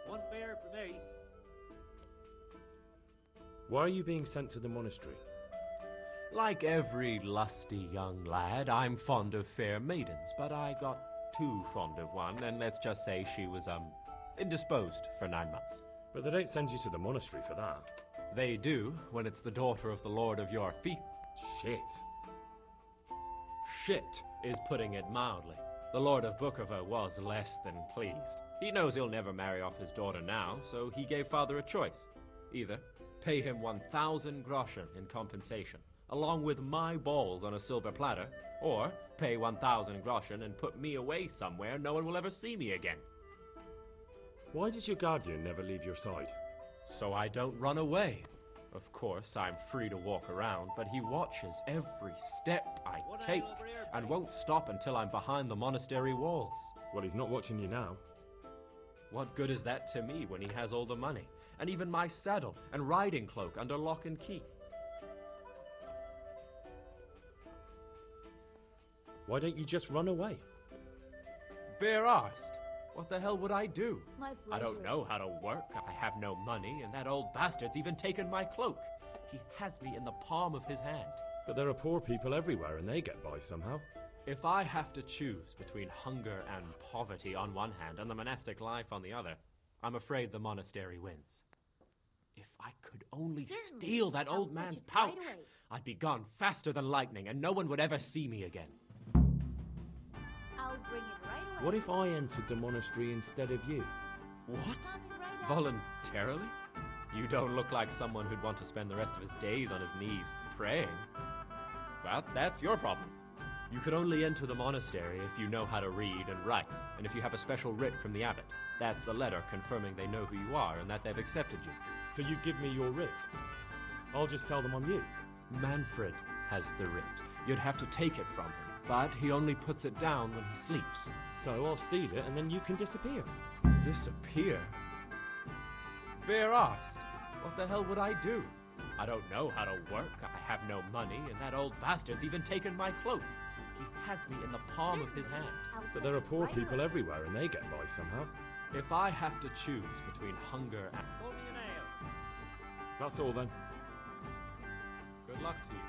One beer for me. Why are you being sent to the monastery? Like every lusty young lad, I'm fond of fair maidens, but I got too fond of one, and let's just say she was, indisposed for 9 months. But they don't send you to the monastery for that. They do, when it's the daughter of the Lord of your feet. Shit. Shit is putting it mildly. The Lord of Bookover was less than pleased. He knows he'll never marry off his daughter now, so he gave father a choice. Either pay him 1,000 groschen in compensation, along with my balls on a silver platter, or pay 1,000 groschen and put me away somewhere no one will ever see me again. Why does your guardian never leave your side? So I don't run away. Of course, I'm free to walk around, but he watches every step I take and won't stop until I'm behind the monastery walls. Well, he's not watching you now. What good is that to me when he has all the money, and even my saddle and riding cloak under lock and key? Why don't you just run away? Bare arsed. What the hell would I do? My I don't pleasure. know how to work, I have no money, and that old bastard's even taken my cloak. He has me in the palm of his hand. But there are poor people everywhere and they get by somehow. If I have to choose between hunger and poverty on one hand and the monastic life on the other, I'm afraid the monastery wins. If I could only Certainly. steal that I'll old fetch man's it pouch, right away. I'd be gone faster than lightning and no one would ever see me again. I'll bring it right away. What if I entered the monastery instead of you? What? Coming right up. Voluntarily? You don't look like someone who'd want to spend the rest of his days on his knees praying. Well, that's your problem. You could only enter the monastery if you know how to read and write, and if you have a special writ from the abbot. That's a letter confirming they know who you are and that they've accepted you. So you give me your writ. I'll just tell them I'm you. Manfred has the writ. You'd have to take it from him, but he only puts it down when he sleeps. So I'll steal it and then you can disappear. Disappear? Bare arsed. What the hell would I do? I don't know how to work, I have no money, and that old bastard's even taken my cloak. He has me in the palm of his hand. I'll But fetch there are it poor right people away. everywhere and they get by somehow. If I have to choose between hunger and... Pour me an ale. That's all then. Good luck to you.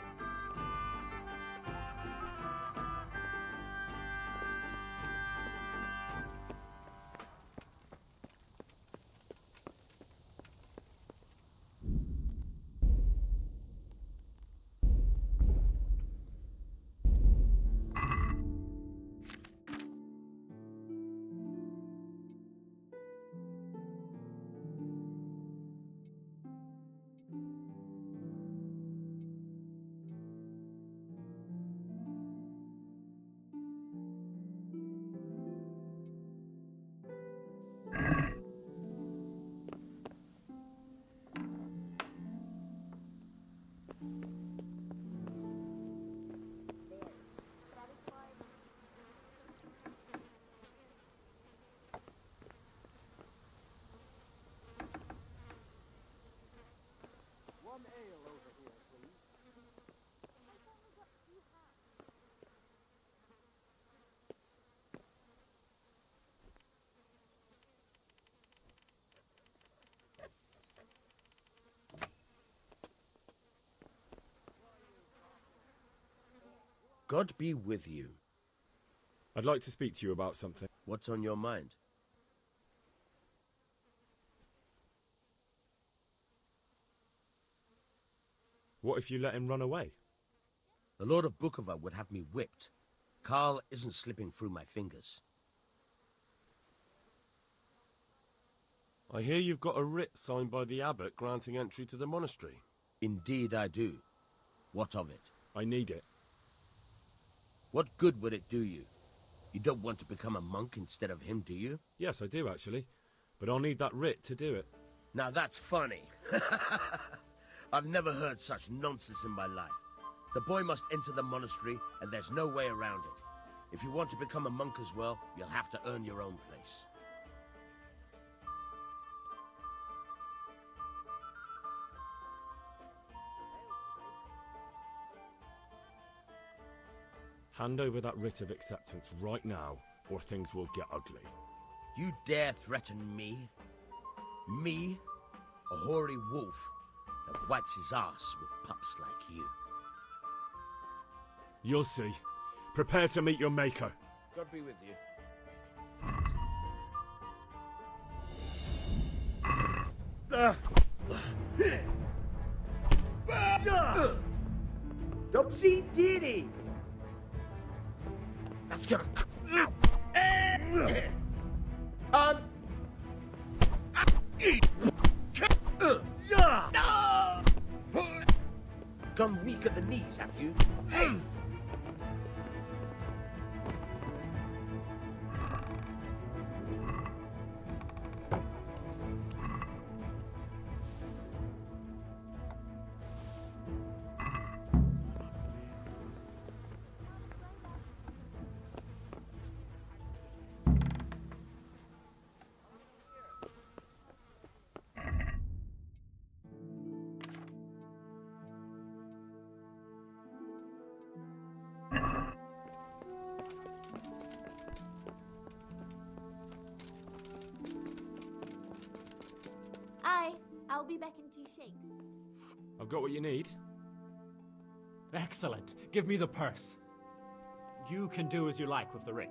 God be with you. I'd like to speak to you about something. What's on your mind? What if you let him run away? The Lord of Bukova would have me whipped. Karl isn't slipping through my fingers. I hear you've got a writ signed by the abbot granting entry to the monastery. Indeed I do. What of it? I need it. What good would it do you? You don't want to become a monk instead of him, do you? Yes, I do, actually. But I'll need that writ to do it. Now that's funny. I've never heard such nonsense in my life. The boy must enter the monastery, and there's no way around it. If you want to become a monk as well, you'll have to earn your own place. Hand over that writ of acceptance right now, or things will get ugly. You dare threaten me? Me? A hoary wolf that wipes his ass with pups like you. You'll see. Prepare to meet your maker. God be with you. Dopsy diddy! That's gonna... Gone weak at the knees, have you? Hey! I'll be back in 2 shakes. I've got what you need. Excellent. Give me the purse. You can do as you like with the writ.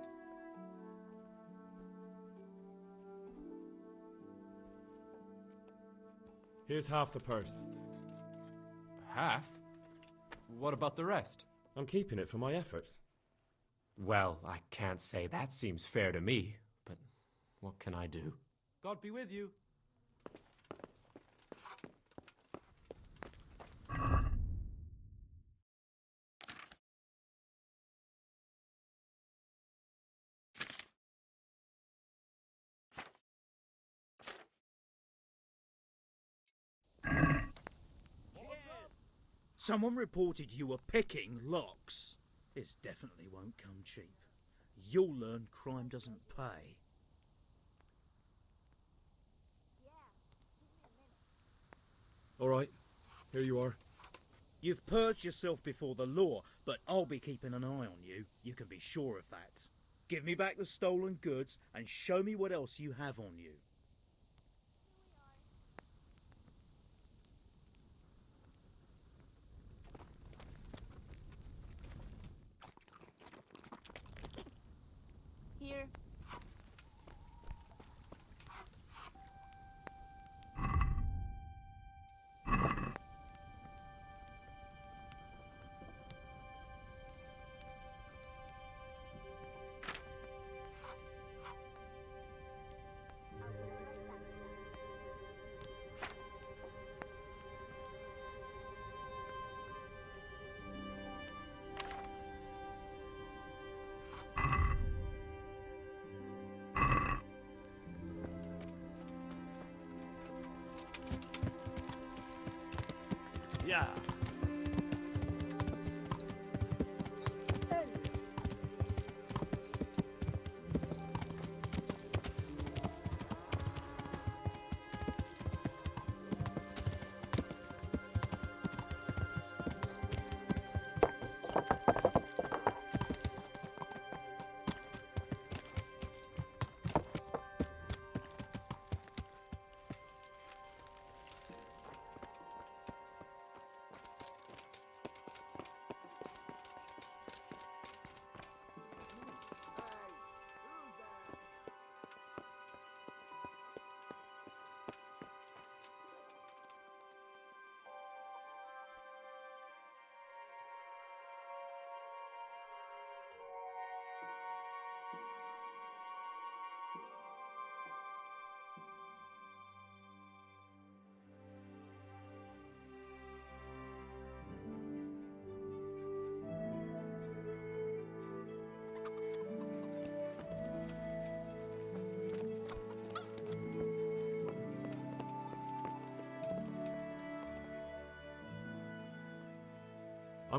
Here's half the purse. Half? What about the rest? I'm keeping it for my efforts. Well, I can't say that seems fair to me, but what can I do? God be with you. Someone reported you were picking locks. This definitely won't come cheap. You'll learn crime doesn't pay. All right, here you are. You've purged yourself before the law, but I'll be keeping an eye on you. You can be sure of that. Give me back the stolen goods and show me what else you have on you. Here. Yeah.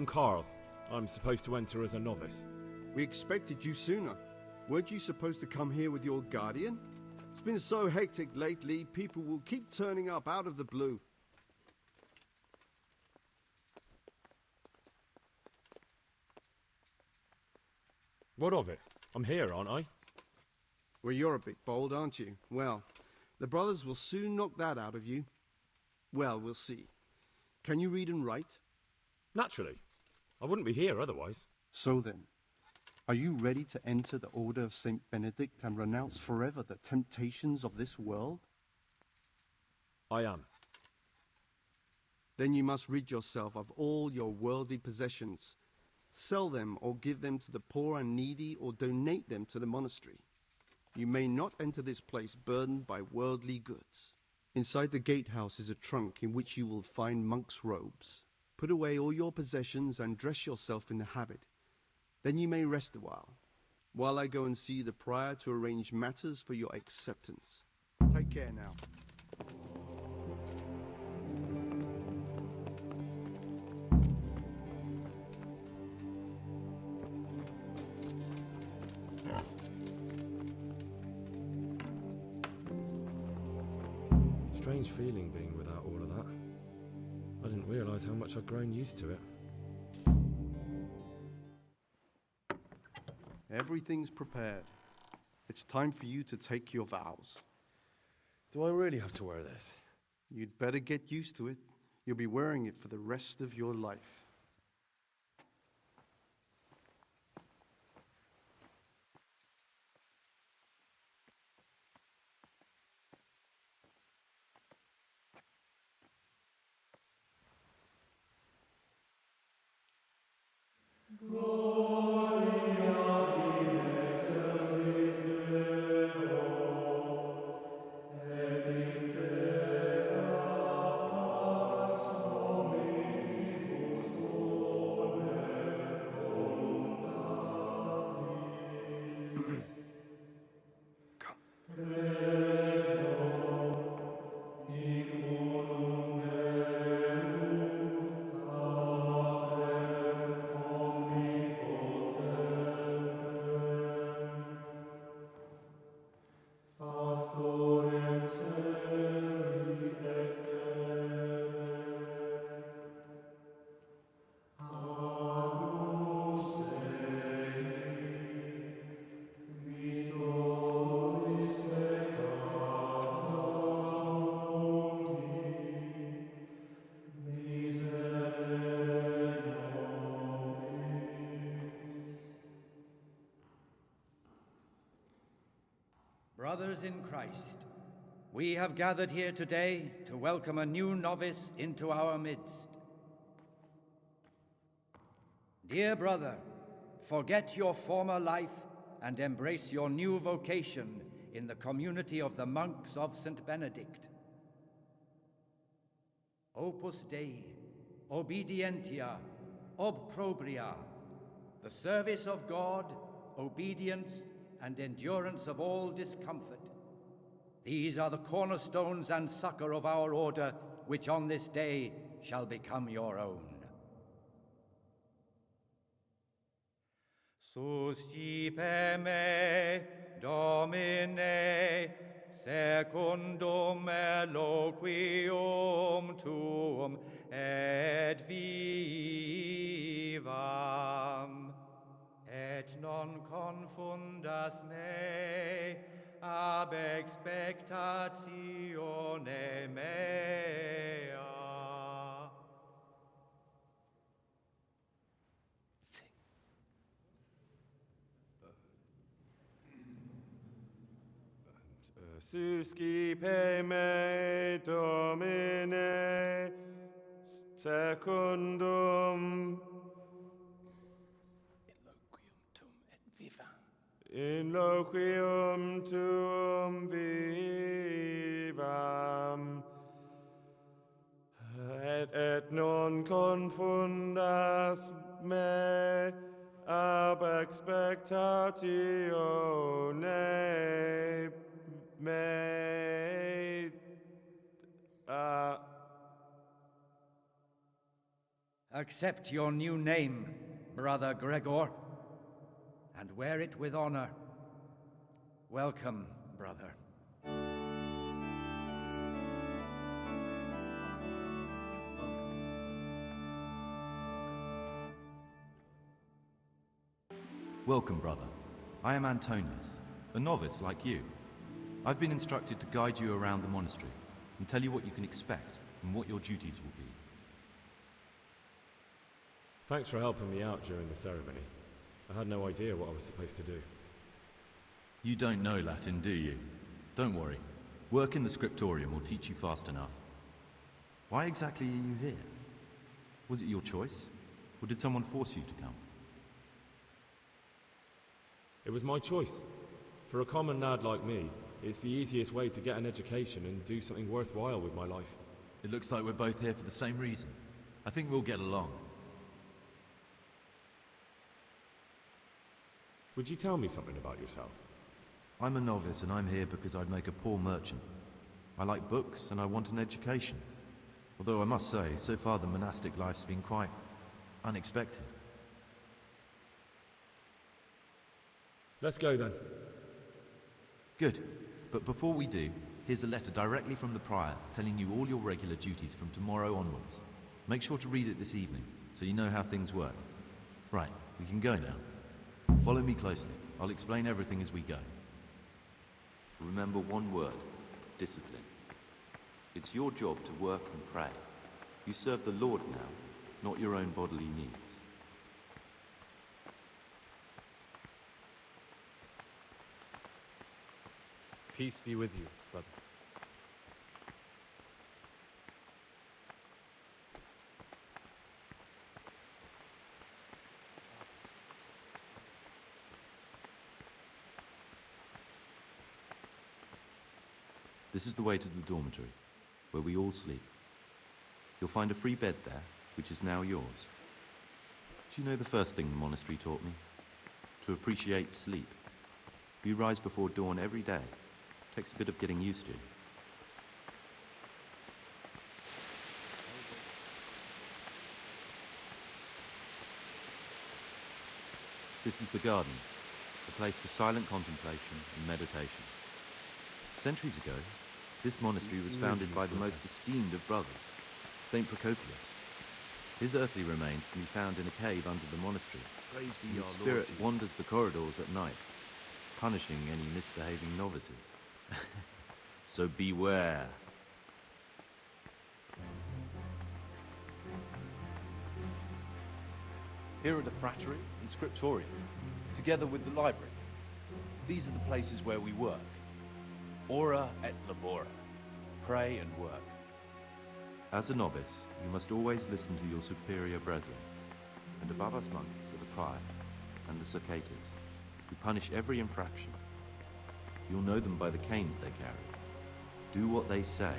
I'm Carl. I'm supposed to enter as a novice. We expected you sooner. Weren't you supposed to come here with your guardian? It's been so hectic lately, people will keep turning up out of the blue. What of it? I'm here, aren't I? Well, you're a bit bold, aren't you? Well, the brothers will soon knock that out of you. Well, we'll see. Can you read and write? Naturally. I wouldn't be here otherwise. So then, are you ready to enter the Order of Saint Benedict and renounce forever the temptations of this world? I am. Then you must rid yourself of all your worldly possessions. Sell them or give them to the poor and needy or donate them to the monastery. You may not enter this place burdened by worldly goods. Inside the gatehouse is a trunk in which you will find monk's robes. Put away all your possessions and dress yourself in the habit. Then you may rest a while I go and see the prior to arrange matters for your acceptance. Take care now. Strange feeling being without all of that. I didn't realise how much I'd grown used to it. Everything's prepared. It's time for you to take your vows. Do I really have to wear this? You'd better get used to it. You'll be wearing it for the rest of your life. Brothers in Christ, we have gathered here today to welcome a new novice into our midst. Dear brother, forget your former life and embrace your new vocation in the community of the monks of St. Benedict. Opus Dei, obedientia, obprobria, the service of God, obedience, and endurance of all discomfort. These are the cornerstones and succor of our order, which on this day shall become your own. Suscipe me, Domine, secundum eloquium tuum, et vivam. Et non confundas me ab expectatione mea. Suscipe me, Domine, secundum in loquium tuum vivam, et non confundas me ab expectatione mea. Accept your new name, Brother Gregor, and wear it with honor. Welcome, brother. Welcome, brother. I am Antonius, a novice like you. I've been instructed to guide you around the monastery and tell you what you can expect and what your duties will be. Thanks for helping me out during the ceremony. I had no idea what I was supposed to do. You don't know Latin, do you? Don't worry. Work in the scriptorium will teach you fast enough. Why exactly are you here? Was it your choice? Or did someone force you to come? It was my choice. For a common lad like me, it's the easiest way to get an education and do something worthwhile with my life. It looks like we're both here for the same reason. I think we'll get along. Would you tell me something about yourself? I'm a novice and I'm here because I'd make a poor merchant. I like books and I want an education. Although I must say, so far the monastic life's been quite unexpected. Let's go then. Good. But before we do, here's a letter directly from the prior telling you all your regular duties from tomorrow onwards. Make sure to read it this evening so you know how things work. Right, we can go now. Follow me closely. I'll explain everything as we go. Remember one word: discipline. It's your job to work and pray. You serve the Lord now, not your own bodily needs. Peace be with you, brother. This is the way to the dormitory, where we all sleep. You'll find a free bed there, which is now yours. Do you know the first thing the monastery taught me? To appreciate sleep. We rise before dawn every day. Takes a bit of getting used to. This is the garden, a place for silent contemplation and meditation. Centuries ago, this monastery was founded by the most esteemed of brothers, Saint Procopius. His earthly remains can be found in a cave under the monastery. Praise be His our spirit Lord. wanders the corridors at night, punishing any misbehaving novices. So beware. Here are the frattery and scriptorium, together with the library. These are the places where we work. Ora et labora. Pray and work. As a novice, you must always listen to your superior brethren. And above us monks are the prior and the circators, who punish every infraction. You'll know them by the canes they carry. Do what they say.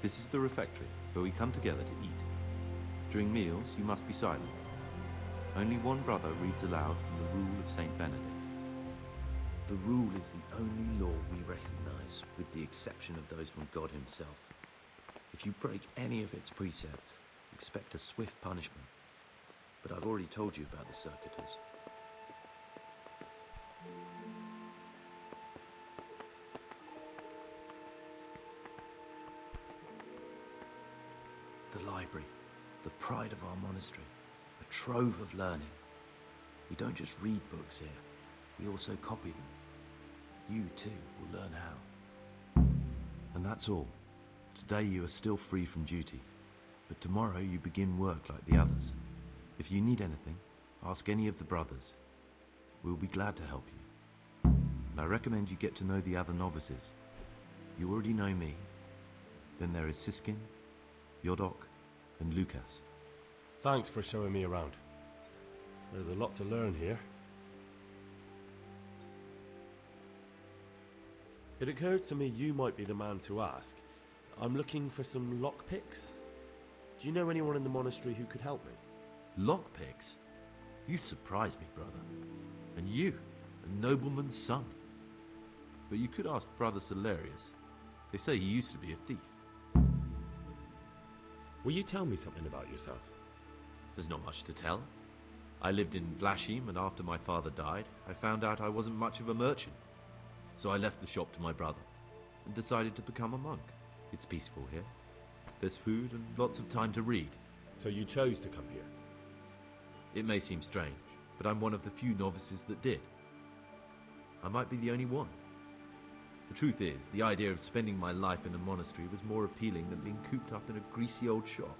This is the refectory, where we come together to eat. During meals, you must be silent. Only one brother reads aloud from the Rule of Saint Benedict. The rule is the only law we recognize, with the exception of those from God himself. If you break any of its precepts, expect a swift punishment. But I've already told you about the circuitous. The library, the pride of our monastery, a trove of learning. We don't just read books here, we also copy them. You too will learn how. And that's all. Today you are still free from duty, but tomorrow you begin work like the others. If you need anything, ask any of the brothers. We'll be glad to help you. And I recommend you get to know the other novices. You already know me. Then there is Siskin, Yodok, and Lucas. Thanks for showing me around. There's a lot to learn here. It occurred to me you might be the man to ask. I'm looking for some lockpicks. Do you know anyone in the monastery who could help me? Lockpicks? You surprise me, brother. And you, a nobleman's son. But you could ask Brother Celerius. They say he used to be a thief. Will you tell me something about yourself? There's not much to tell. I lived in Vlashim, and after my father died, I found out I wasn't much of a merchant. So I left the shop to my brother, and decided to become a monk. It's peaceful here. There's food and lots of time to read. So you chose to come here? It may seem strange, but I'm one of the few novices that did. I might be the only one. The truth is, the idea of spending my life in a monastery was more appealing than being cooped up in a greasy old shop.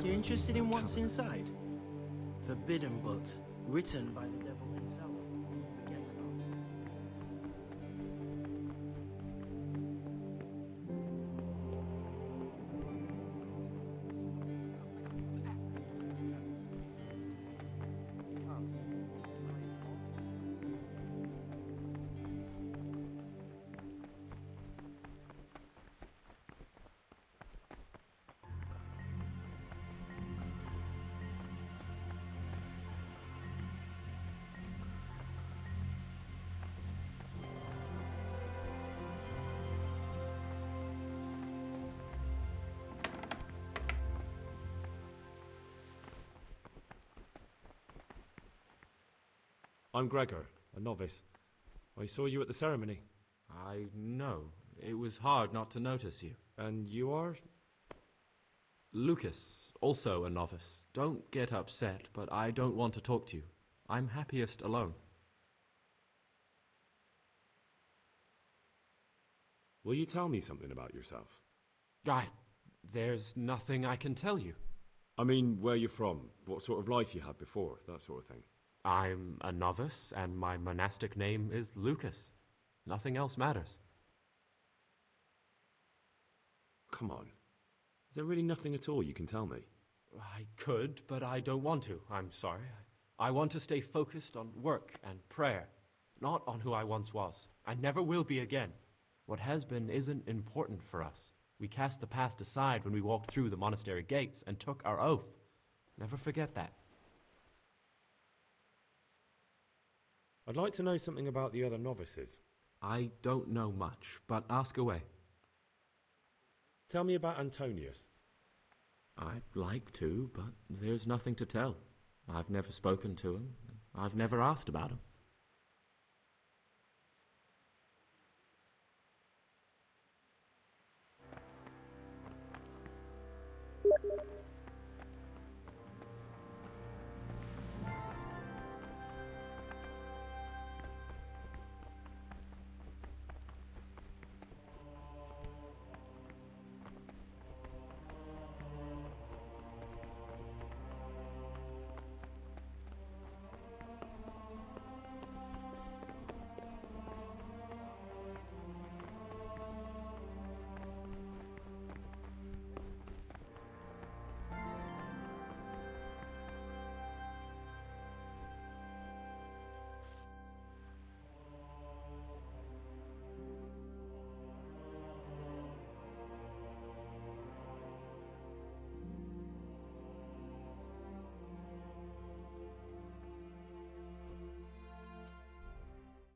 You're interested in what's inside? Forbidden books, written by the devil himself. Forget about it. I'm Gregor, a novice. I saw you at the ceremony. I know. It was hard not to notice you. And you are? Lucas, also a novice. Don't get upset, but I don't want to talk to you. I'm happiest alone. Will you tell me something about yourself? There's nothing I can tell you. I mean, where you're from, what sort of life you had before, that sort of thing. I'm a novice, and my monastic name is Lucas. Nothing else matters. Come on. Is there really nothing at all you can tell me? I could, but I don't want to. I'm sorry. I want to stay focused on work and prayer, not on who I once was, and never will be again. What has been isn't important for us. We cast the past aside when we walked through the monastery gates and took our oath. Never forget that. I'd like to know something about the other novices. I don't know much, but ask away. Tell me about Antonius. I'd like to, but there's nothing to tell. I've never spoken to him. I've never asked about him.